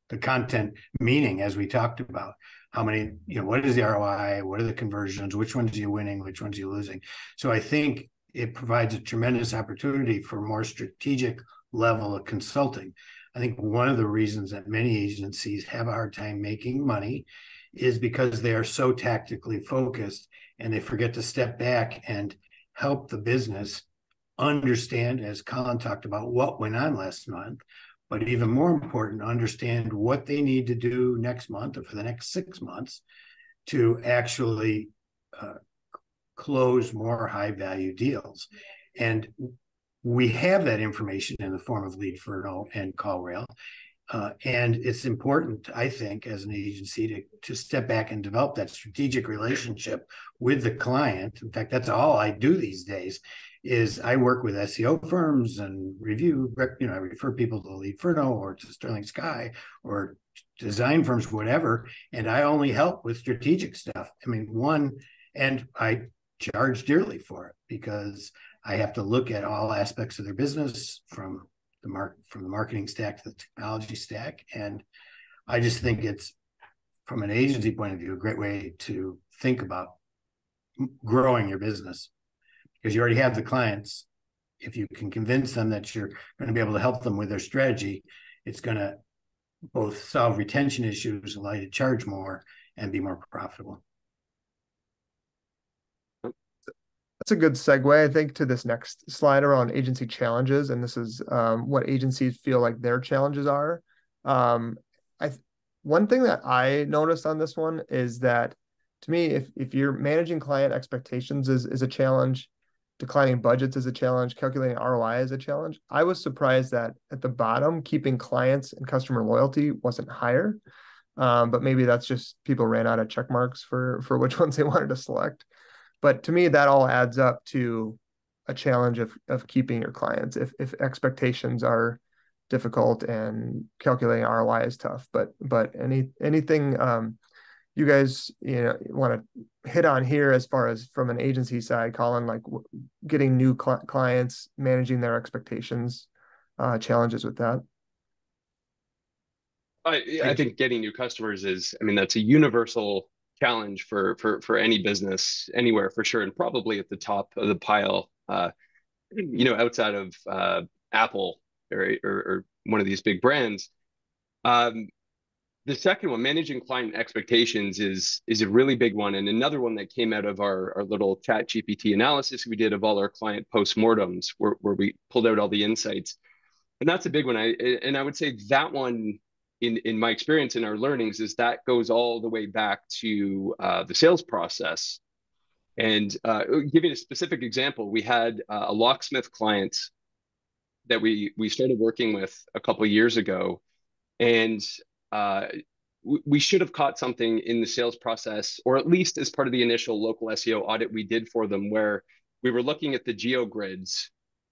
the content meaning, as we talked about. How many, what is the ROI? What are the conversions? Which ones are you winning? Which ones are you losing? So I think it provides a tremendous opportunity for more strategic level of consulting. I think one of the reasons that many agencies have a hard time making money is because they are so tactically focused, and they forget to step back and help the business understand, as Colan talked about, what went on last month, but even more important, understand what they need to do next month or for the next 6 months to actually close more high value deals. And we have that information in the form of Lead Furno and CallRail. And it's important, I think, as an agency to step back and develop that strategic relationship with the client. In fact, that's all I do these days. Is I work with SEO firms and I refer people to Lead Furno or to Sterling Sky or design firms, whatever, and I only help with strategic stuff. I mean, and I charge dearly for it because I have to look at all aspects of their business from the marketing stack to the technology stack. And I just think it's, from an agency point of view, a great way to think about growing your business, because you already have the clients. If you can convince them that you're going to be able to help them with their strategy, it's going to both solve retention issues, allow you to charge more, and be more profitable. That's a good segue, I think, to this next slide around agency challenges. And this is what agencies feel like their challenges are. One thing that I noticed on this one is that, to me, if you're managing client expectations is a challenge, declining budgets is a challenge, calculating ROI is a challenge. I was surprised that at the bottom, keeping clients and customer loyalty wasn't higher. But maybe that's just people ran out of check marks for which ones they wanted to select. But to me, that all adds up to a challenge of keeping your clients if expectations are difficult and calculating ROI is tough. But anything you guys want to hit on here as far as from an agency side, Colan, like getting new clients, managing their expectations, challenges with that? I think getting new customers is, I mean, that's a universal challenge for any business anywhere for sure, and probably at the top of the pile, outside of Apple or one of these big brands. The second one, managing client expectations, is a really big one, and another one that came out of our little chat GPT analysis we did of all our client postmortems, where we pulled out all the insights. And that's a big one. I would say that one, in my experience and our learnings, is that goes all the way back to the sales process. And give you a specific example, we had a locksmith client that we started working with a couple of years ago, and we should have caught something in the sales process, or at least as part of the initial local SEO audit we did for them, where we were looking at the geogrids,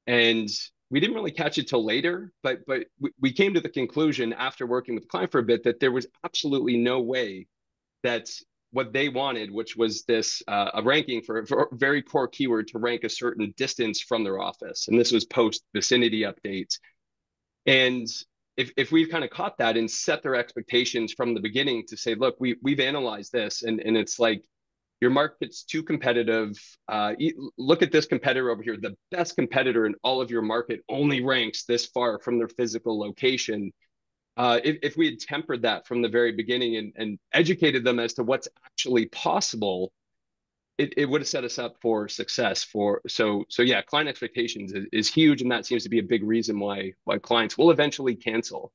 and we didn't really catch it till later, but we came to the conclusion after working with the client for a bit that there was absolutely no way that what they wanted, which was this a ranking for a very core keyword to rank a certain distance from their office, and this was post vicinity updates. And if we've kind of caught that and set their expectations from the beginning to say, look, we've analyzed this, and it's like, your market's too competitive. Look at this competitor over here. The best competitor in all of your market only ranks this far from their physical location. If we had tempered that from the very beginning and educated them as to what's actually possible, it would have set us up for success. So yeah, client expectations is huge, and that seems to be a big reason why clients will eventually cancel.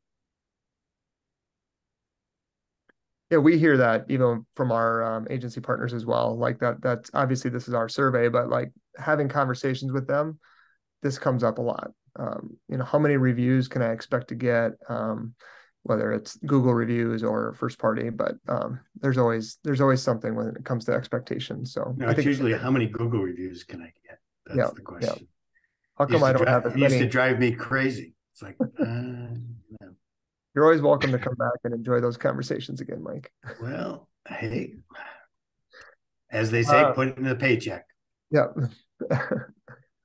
Yeah, we hear that even from our agency partners as well. Like that's obviously this is our survey, but like having conversations with them, this comes up a lot. How many reviews can I expect to get? Whether it's Google reviews or first party, but there's always something when it comes to expectations. So No, I it's think usually how many Google reviews can I get? That's the question. How come I don't have as It used to many? drive me crazy. It's like, You're always welcome to come back and enjoy those conversations again, Mike. well, hey, as they say, Uh, put it in the paycheck. yeah.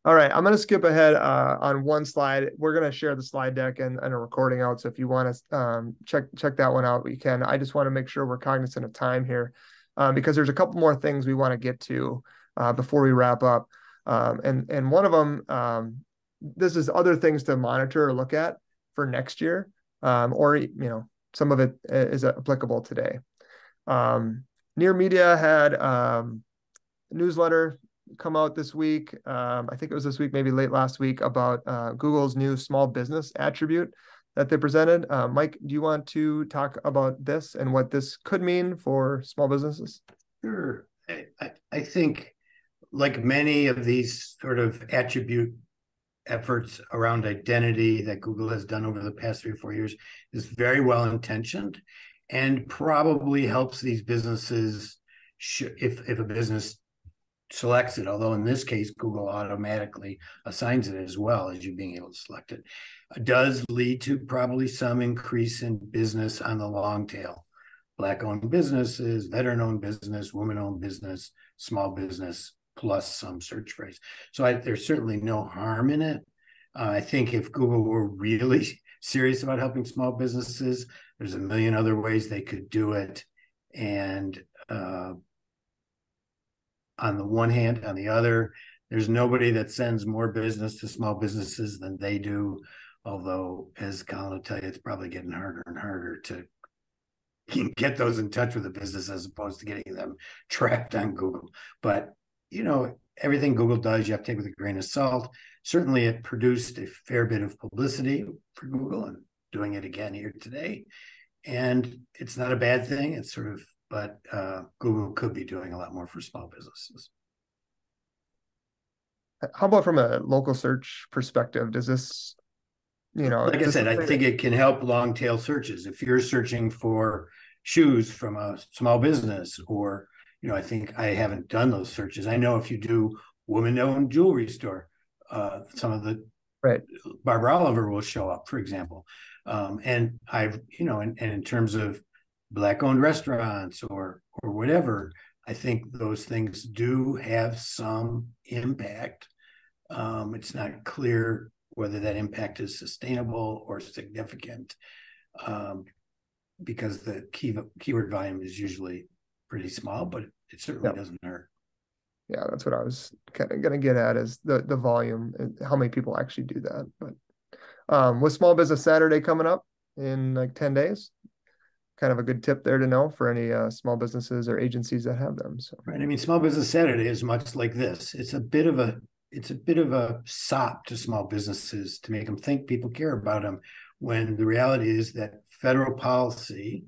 All right, I'm going to skip ahead on one slide. We're going to share the slide deck and a recording out. So if you want to check that one out, we can. I just want to make sure we're cognizant of time here because there's a couple more things we want to get to before we wrap up. And one of them, this is other things to monitor or look at for next year, or some of it is applicable today. NearMedia had a newsletter come out this week. I think it was this week, maybe late last week, about Google's new small business attribute that they presented. Mike, do you want to talk about this and what this could mean for small businesses? Sure. I think, like many of these sort of attribute efforts around identity that Google has done over the past 3 or 4 years, is very well intentioned and probably helps these businesses if a business selects it, although in this case, Google automatically assigns it as well as you being able to select it, does lead to probably some increase in business on the long tail. Black-owned businesses, veteran-owned business, women-owned business, small business, plus some search phrase. So there's certainly no harm in it. I think if Google were really serious about helping small businesses, there's a million other ways they could do it. And on the one hand, on the other, there's nobody that sends more business to small businesses than they do. Although, as Colan will tell you, it's probably getting harder and harder to get those in touch with the business as opposed to getting them tracked on Google. But, everything Google does, you have to take with a grain of salt. Certainly, it produced a fair bit of publicity for Google, and doing it again here today. And it's not a bad thing. But Google could be doing a lot more for small businesses. How about from a local search perspective? Does this, like I said, I think it can help long tail searches. If you're searching for shoes from a small business, or, I think I haven't done those searches. I know if you do woman-owned jewelry store, some of the right. Barbara Oliver will show up, for example. And I've, and in terms of Black-owned restaurants or whatever, I think those things do have some impact. It's not clear whether that impact is sustainable or significant, because the keyword volume is usually pretty small, but it certainly doesn't hurt. Yeah, that's what I was kind of going to get at, is the volume and how many people actually do that. But with Small Business Saturday coming up in like 10 days, kind of a good tip there to know for any small businesses or agencies that have them. So right. I mean, Small Business Saturday is much like this. It's a bit of a sop to small businesses to make them think people care about them, when the reality is that federal policy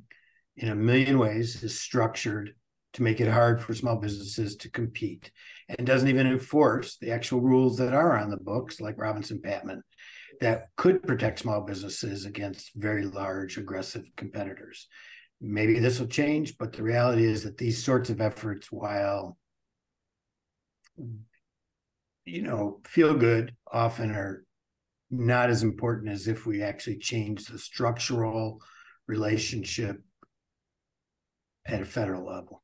in a million ways is structured to make it hard for small businesses to compete, and doesn't even enforce the actual rules that are on the books, like Robinson-Patman, that could protect small businesses against very large, aggressive competitors. Maybe this will change, but the reality is that these sorts of efforts, while, feel good, often are not as important as if we actually change the structural relationship at a federal level.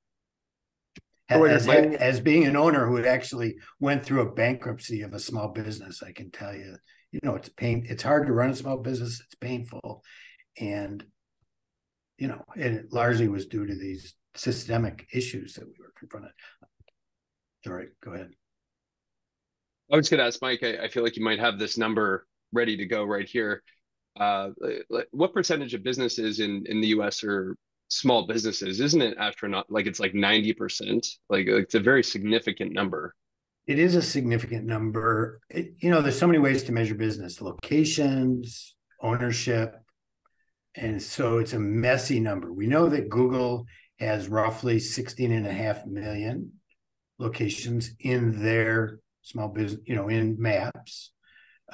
As being an owner who had actually went through a bankruptcy of a small business, I can tell you, it's hard to run a small business. It's painful. And, it largely was due to these systemic issues that we were confronted. All right, go ahead. I was going to ask Mike, I feel like you might have this number ready to go right here. What percentage of businesses in the US are small businesses? Isn't it astronaut? Like it's like 90%. Like it's a very significant number. It is a significant number. There's so many ways to measure business: locations, ownership. And so it's a messy number. We know that Google has roughly 16.5 million locations in their small business, in maps.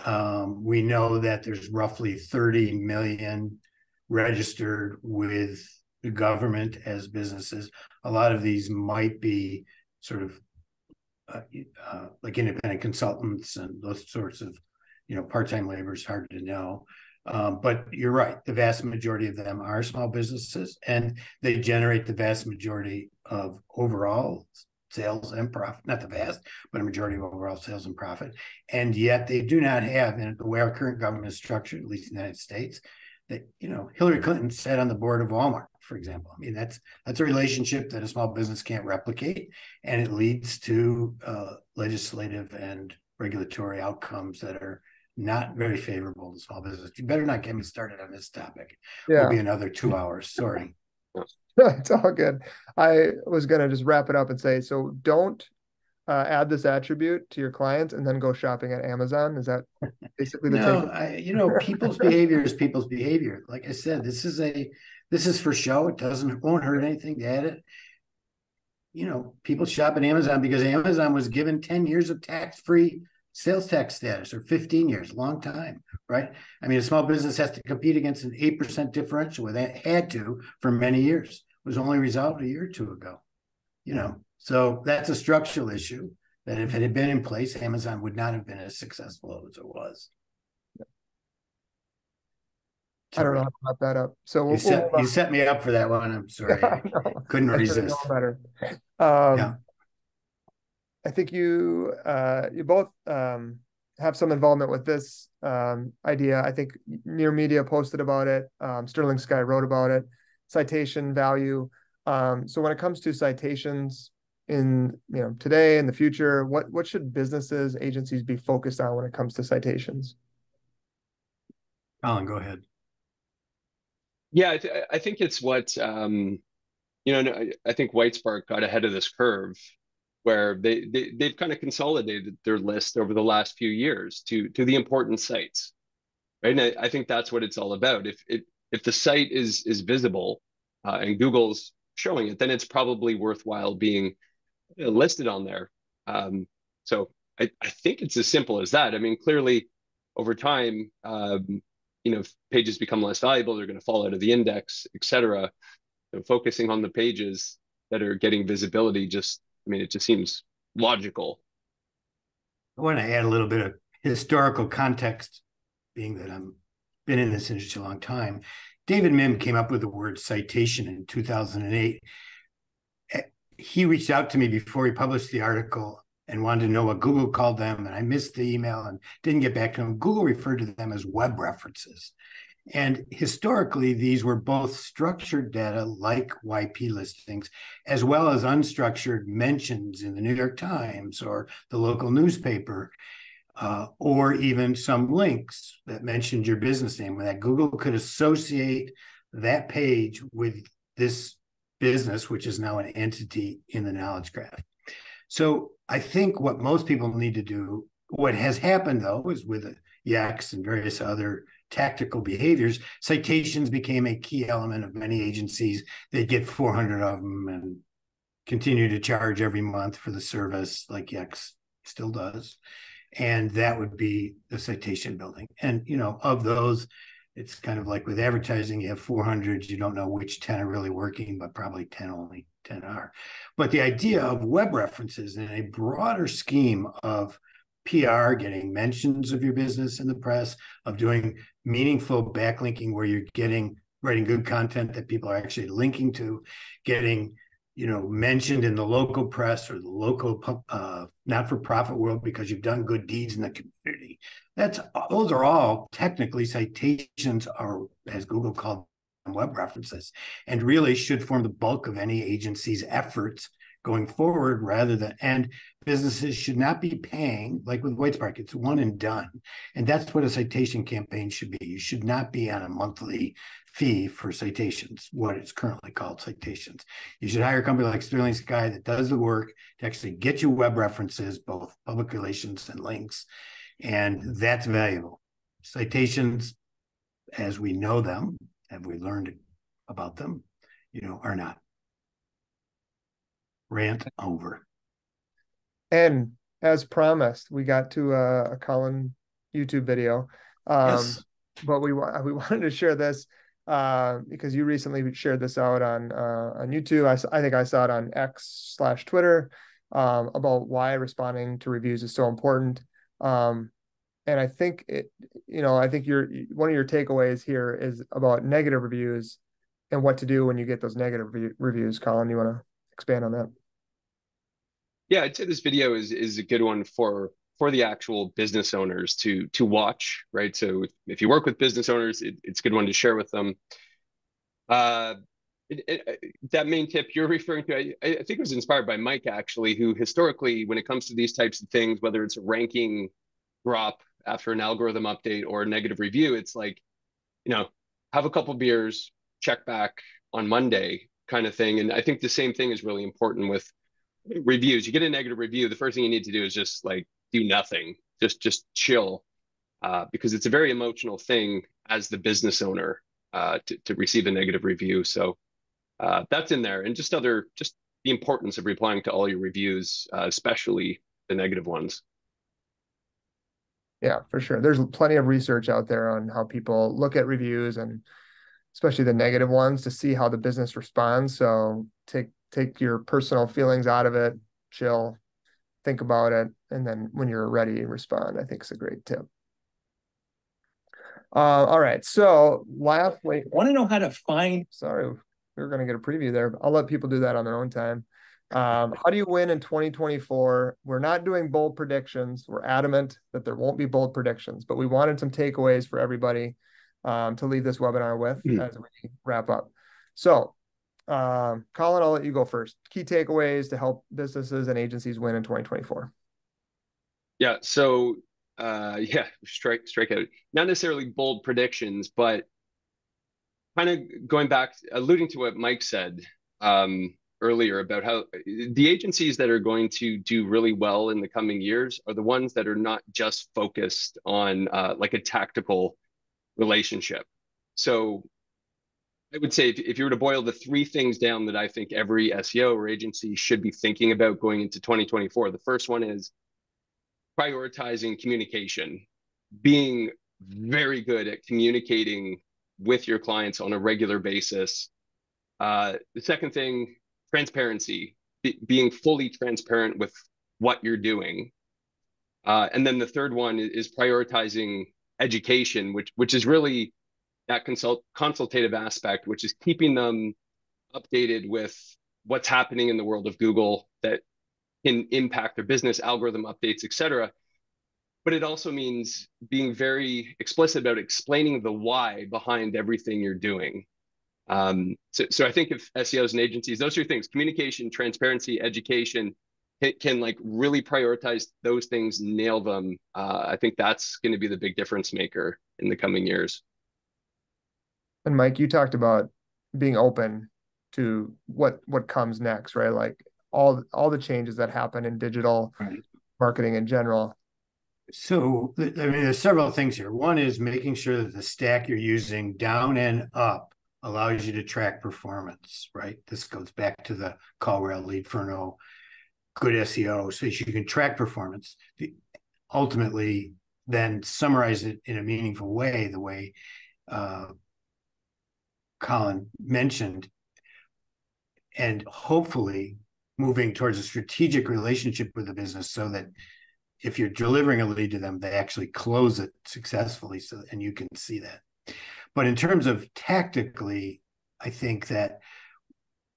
We know that there's roughly 30 million registered with the government as businesses. A lot of these might be sort of like independent consultants and those sorts of, part-time labor is hard to know. But you're right. The vast majority of them are small businesses, and they generate the vast majority of overall sales and profit. Not the vast, but a majority of overall sales and profit. And yet they do not have, in the way our current government is structured, at least in the United States, that, Hillary Clinton sat on the board of Walmart, for example. I mean, that's a relationship that a small business can't replicate, and it leads to legislative and regulatory outcomes that are not very favorable to small business. You better not get me started on this topic. We'll be another 2 hours. Sorry. It's all good. I was going to just wrap it up and say, so don't add this attribute to your clients and then go shopping at Amazon. Is that basically the take? People's behavior is people's behavior. Like I said, this is for show. It won't hurt anything to add it. People shop at Amazon because Amazon was given 10 years of tax-free sales tax status, or 15 years, long time, right? I mean, a small business has to compete against an 8% differential. It had to for many years. It was only resolved a year or two ago, So that's a structural issue that if it had been in place, Amazon would not have been as successful as it was. I don't know how to wrap that up. So you set me up for that one. I'm sorry. I couldn't resist. Better. Yeah. I think you both have some involvement with this idea. I think NearMedia posted about it. Sterling Sky wrote about it. Citation value. So when it comes to citations in today and the future, what should businesses, agencies be focused on when it comes to citations? Colan, go ahead. Yeah, I think it's what I think Whitespark got ahead of this curve, where they've kind of consolidated their list over the last few years to the important sites, right? And I think that's what it's all about. If the site is visible and Google's showing it, then it's probably worthwhile being listed on there. So I think it's as simple as that. I mean, clearly over time, if pages become less valuable, they're going to fall out of the index, et cetera. So focusing on the pages that are getting visibility it just seems logical. I want to add a little bit of historical context, being that I've been in this industry a long time. David Mim came up with the word citation in 2008. He reached out to me before he published the article and wanted to know what Google called them, and I missed the email and didn't get back to him. Google referred to them as web references. And historically, these were both structured data like YP listings, as well as unstructured mentions in the New York Times or the local newspaper, or even some links that mentioned your business name, that Google could associate that page with this business, which is now an entity in the knowledge graph. So I think what most people need to do, what has happened though, is with Yext and various other tactical behaviors, citations became a key element of many agencies. They get 400 of them and continue to charge every month for the service, like Yext still does. And that would be the citation building. And, of those, it's kind of like with advertising, you have 400, you don't know which 10 are really working, but probably only 10 are. But the idea of web references in a broader scheme of PR, getting mentions of your business in the press, of doing meaningful backlinking where you're writing good content that people are actually linking to, getting mentioned in the local press or the local not-for-profit world because you've done good deeds in the community. Those are all technically citations, or as Google called them, web references, and really should form the bulk of any agency's efforts going forward, and businesses should not be paying, like with Whitespark, it's one and done. And that's what a citation campaign should be. You should not be on a monthly fee for citations, what it's currently called citations. You should hire a company like Sterling Sky that does the work to actually get you web references, both public relations and links. And that's valuable. Citations, as we know them, have we learned about them, are not. Rant over. And as promised, we got to a Colan YouTube video. Yes. But we wanted to share this because you recently shared this out on YouTube. I think I saw it on X/Twitter. about why responding to reviews is so important. And I think I think one of your takeaways here is about negative reviews and what to do when you get those negative reviews. Colin, you want to expand on that? Yeah, I'd say this video is a good one for the actual business owners to watch, right? So if you work with business owners, it's a good one to share with them. Uh, that main tip you're referring to, I think it was inspired by Mike actually, who historically, when it comes to these types of things, whether it's a ranking drop after an algorithm update or a negative review, it's like, have a couple beers, check back on Monday kind of thing. And I think the same thing is really important with reviews. You get a negative review, the first thing you need to do is just like do nothing, just chill, because it's a very emotional thing as the business owner to receive a negative review. So that's in there, and just the importance of replying to all your reviews, especially the negative ones. Yeah, for sure. There's plenty of research out there on how people look at reviews and especially the negative ones to see how the business responds. So take your personal feelings out of it, chill, think about it, and then when you're ready, respond. I think it's a great tip. All right. So lastly, Want to know how to find? Sorry, we were going to get a preview there. I'll let people do that on their own time. How do you win in 2024? We're not doing bold predictions. We're adamant that there won't be bold predictions, but we wanted some takeaways for everybody to leave this webinar with as we wrap up. So, Colin, I'll let you go first. Key takeaways to help businesses and agencies win in 2024. Yeah. So, strike out. Not necessarily bold predictions, but kind of going back, alluding to what Mike said earlier about how the agencies that are going to do really well in the coming years are the ones that are not just focused on like a tactical relationship. So I would say if you were to boil the three things down that I think every SEO or agency should be thinking about going into 2024, the first one is prioritizing communication, being very good at communicating with your clients on a regular basis. The second thing, transparency, being fully transparent with what you're doing. And then the third one is prioritizing education, which is really that consultative aspect, which is keeping them updated with what's happening in the world of Google that can impact their business, algorithm updates, et cetera. But it also means being very explicit about explaining the why behind everything you're doing. So I think if SEOs and agencies, those are things, communication, transparency, education, can like really prioritize those things, nail them. I think that's going to be the big difference maker in the coming years. And Mike, you talked about being open to what comes next, right? Like all the changes that happen in digital marketing in general. So, I mean, there's several things here. One is making sure that the stack you're using down and up allows you to track performance, right? This goes back to the call rel lead Furno, good SEO, so you can track performance. Ultimately, then summarize it in a meaningful way, the way Colin mentioned, and hopefully moving towards a strategic relationship with the business so that if you're delivering a lead to them, they actually close it successfully, and you can see that. But in terms of tactically, I think that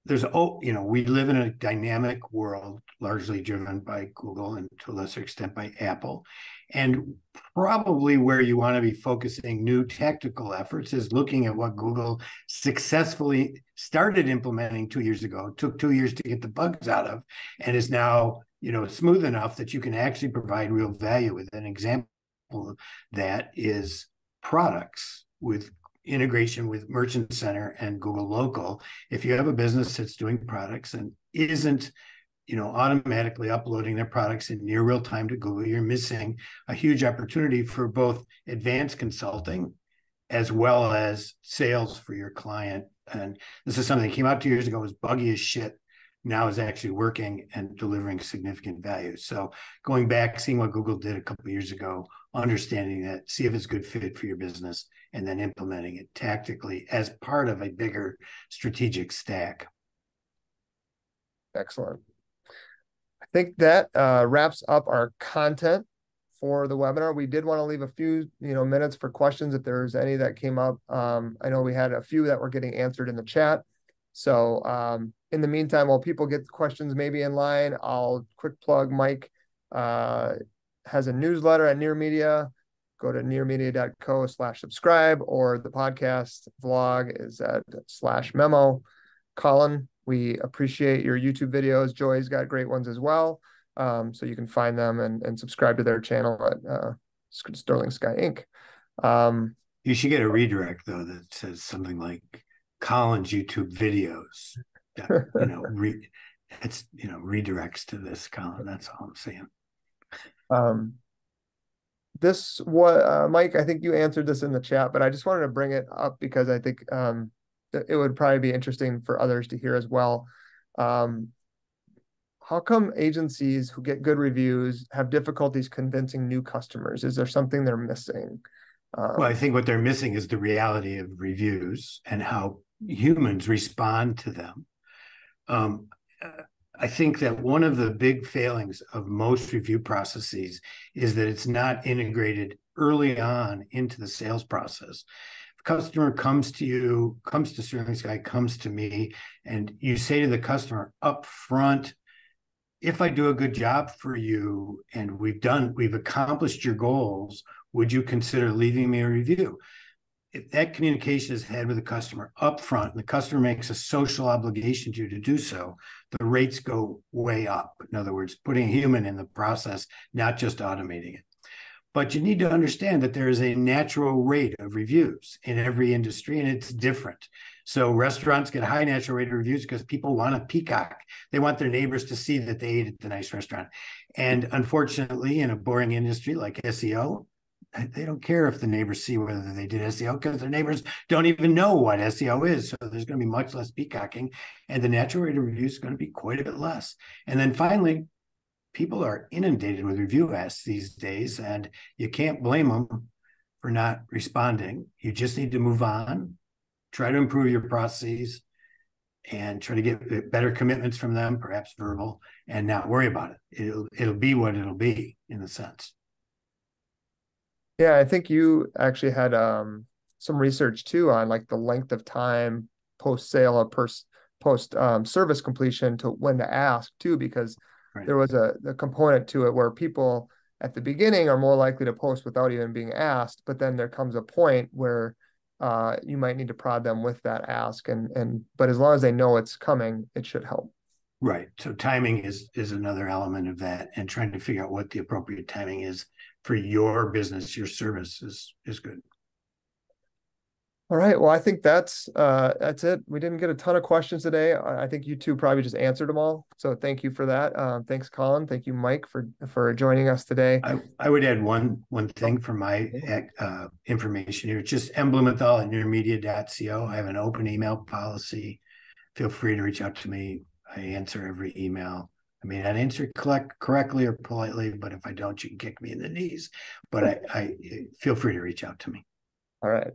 we live in a dynamic world, largely driven by Google and to a lesser extent by Apple. And probably where you want to be focusing new tactical efforts is looking at what Google successfully started implementing 2 years ago, took 2 years to get the bugs out of, and is now smooth enough that you can actually provide real value with. An example of that is products with integration with Merchant Center and Google Local. If you have a business that's doing products and isn't automatically uploading their products in near real time to Google, you're missing a huge opportunity for both advanced consulting as well as sales for your client. And this is something that came out 2 years ago, was buggy as shit, now is actually working and delivering significant value. So going back, seeing what Google did a couple of years ago, understanding that, see if it's a good fit for your business, and then implementing it tactically as part of a bigger strategic stack. Excellent. I think that wraps up our content for the webinar. We did want to leave a few, minutes for questions if there's any that came up. I know we had a few that were getting answered in the chat. So in the meantime, while people get questions maybe in line, I'll quick plug Mike has a newsletter at NearMedia. Go to nearmedia.co/subscribe, or the podcast vlog is at /memo. Colan, we appreciate your YouTube videos. Joy's got great ones as well. So you can find them and subscribe to their channel at Sterling Sky Inc. You should get a redirect though that says something like Colin's YouTube videos. It's redirects to this, Colin. That's all I'm saying. This what Mike, I think you answered this in the chat, but I just wanted to bring it up because I think it would probably be interesting for others to hear as well. How come agencies who get good reviews have difficulties convincing new customers? Is there something they're missing? Well, I think what they're missing is the reality of reviews and how humans respond to them. I think that one of the big failings of most review processes is that it's not integrated early on into the sales process. If a customer comes to you, comes to Sterling Sky, comes to me, and you say to the customer up front, if I do a good job for you and we've accomplished your goals, would you consider leaving me a review? If that communication is had with the customer up front and the customer makes a social obligation to you to do so, the rates go way up. In other words, putting a human in the process, not just automating it. But you need to understand that there is a natural rate of reviews in every industry, and it's different. So restaurants get a high natural rate of reviews because people want to peacock. They want their neighbors to see that they ate at the nice restaurant. And unfortunately, in a boring industry like SEO, they don't care if the neighbors see whether they did SEO because their neighbors don't even know what SEO is. So there's going to be much less peacocking, and the natural rate of reviews is going to be quite a bit less. And then finally, people are inundated with review asks these days, and you can't blame them for not responding. You just need to move on, try to improve your processes, and try to get better commitments from them, perhaps verbal, and not worry about it. It'll be what it'll be in a sense. Yeah, I think you actually had some research too on like the length of time post sale or post service completion to when to ask too, because Right. there was a component to it where people at the beginning are more likely to post without even being asked, but then there comes a point where you might need to prod them with that ask, but as long as they know it's coming, it should help. Right. So timing is another element of that, and trying to figure out what the appropriate timing is for your business, your service is good. All right. Well, I think that's it. We didn't get a ton of questions today. I think you two probably just answered them all. So thank you for that. Thanks, Colin. Thank you, Mike, for joining us today. I would add one thing for my information here. It's just Blumenthal at NearMedia.co. I have an open email policy. Feel free to reach out to me. I answer every email. I may not answer correctly or politely, but if I don't, you can kick me in the knees. But I feel free to reach out to me. All right.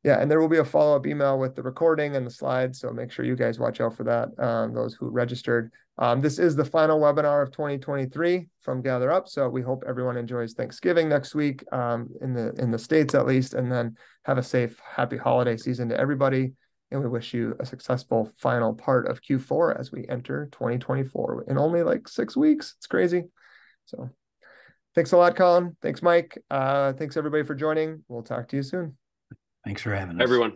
Yeah, and there will be a follow-up email with the recording and the slides, so make sure you guys watch out for that, those who registered. This is the final webinar of 2023 from GatherUp, so we hope everyone enjoys Thanksgiving next week, in the States at least, and then have a safe, happy holiday season to everybody, and we wish you a successful final part of Q4 as we enter 2024 in only like 6 weeks. It's crazy. So thanks a lot, Colin. Thanks, Mike. Thanks everybody for joining. We'll talk to you soon. Thanks for having us. Everyone.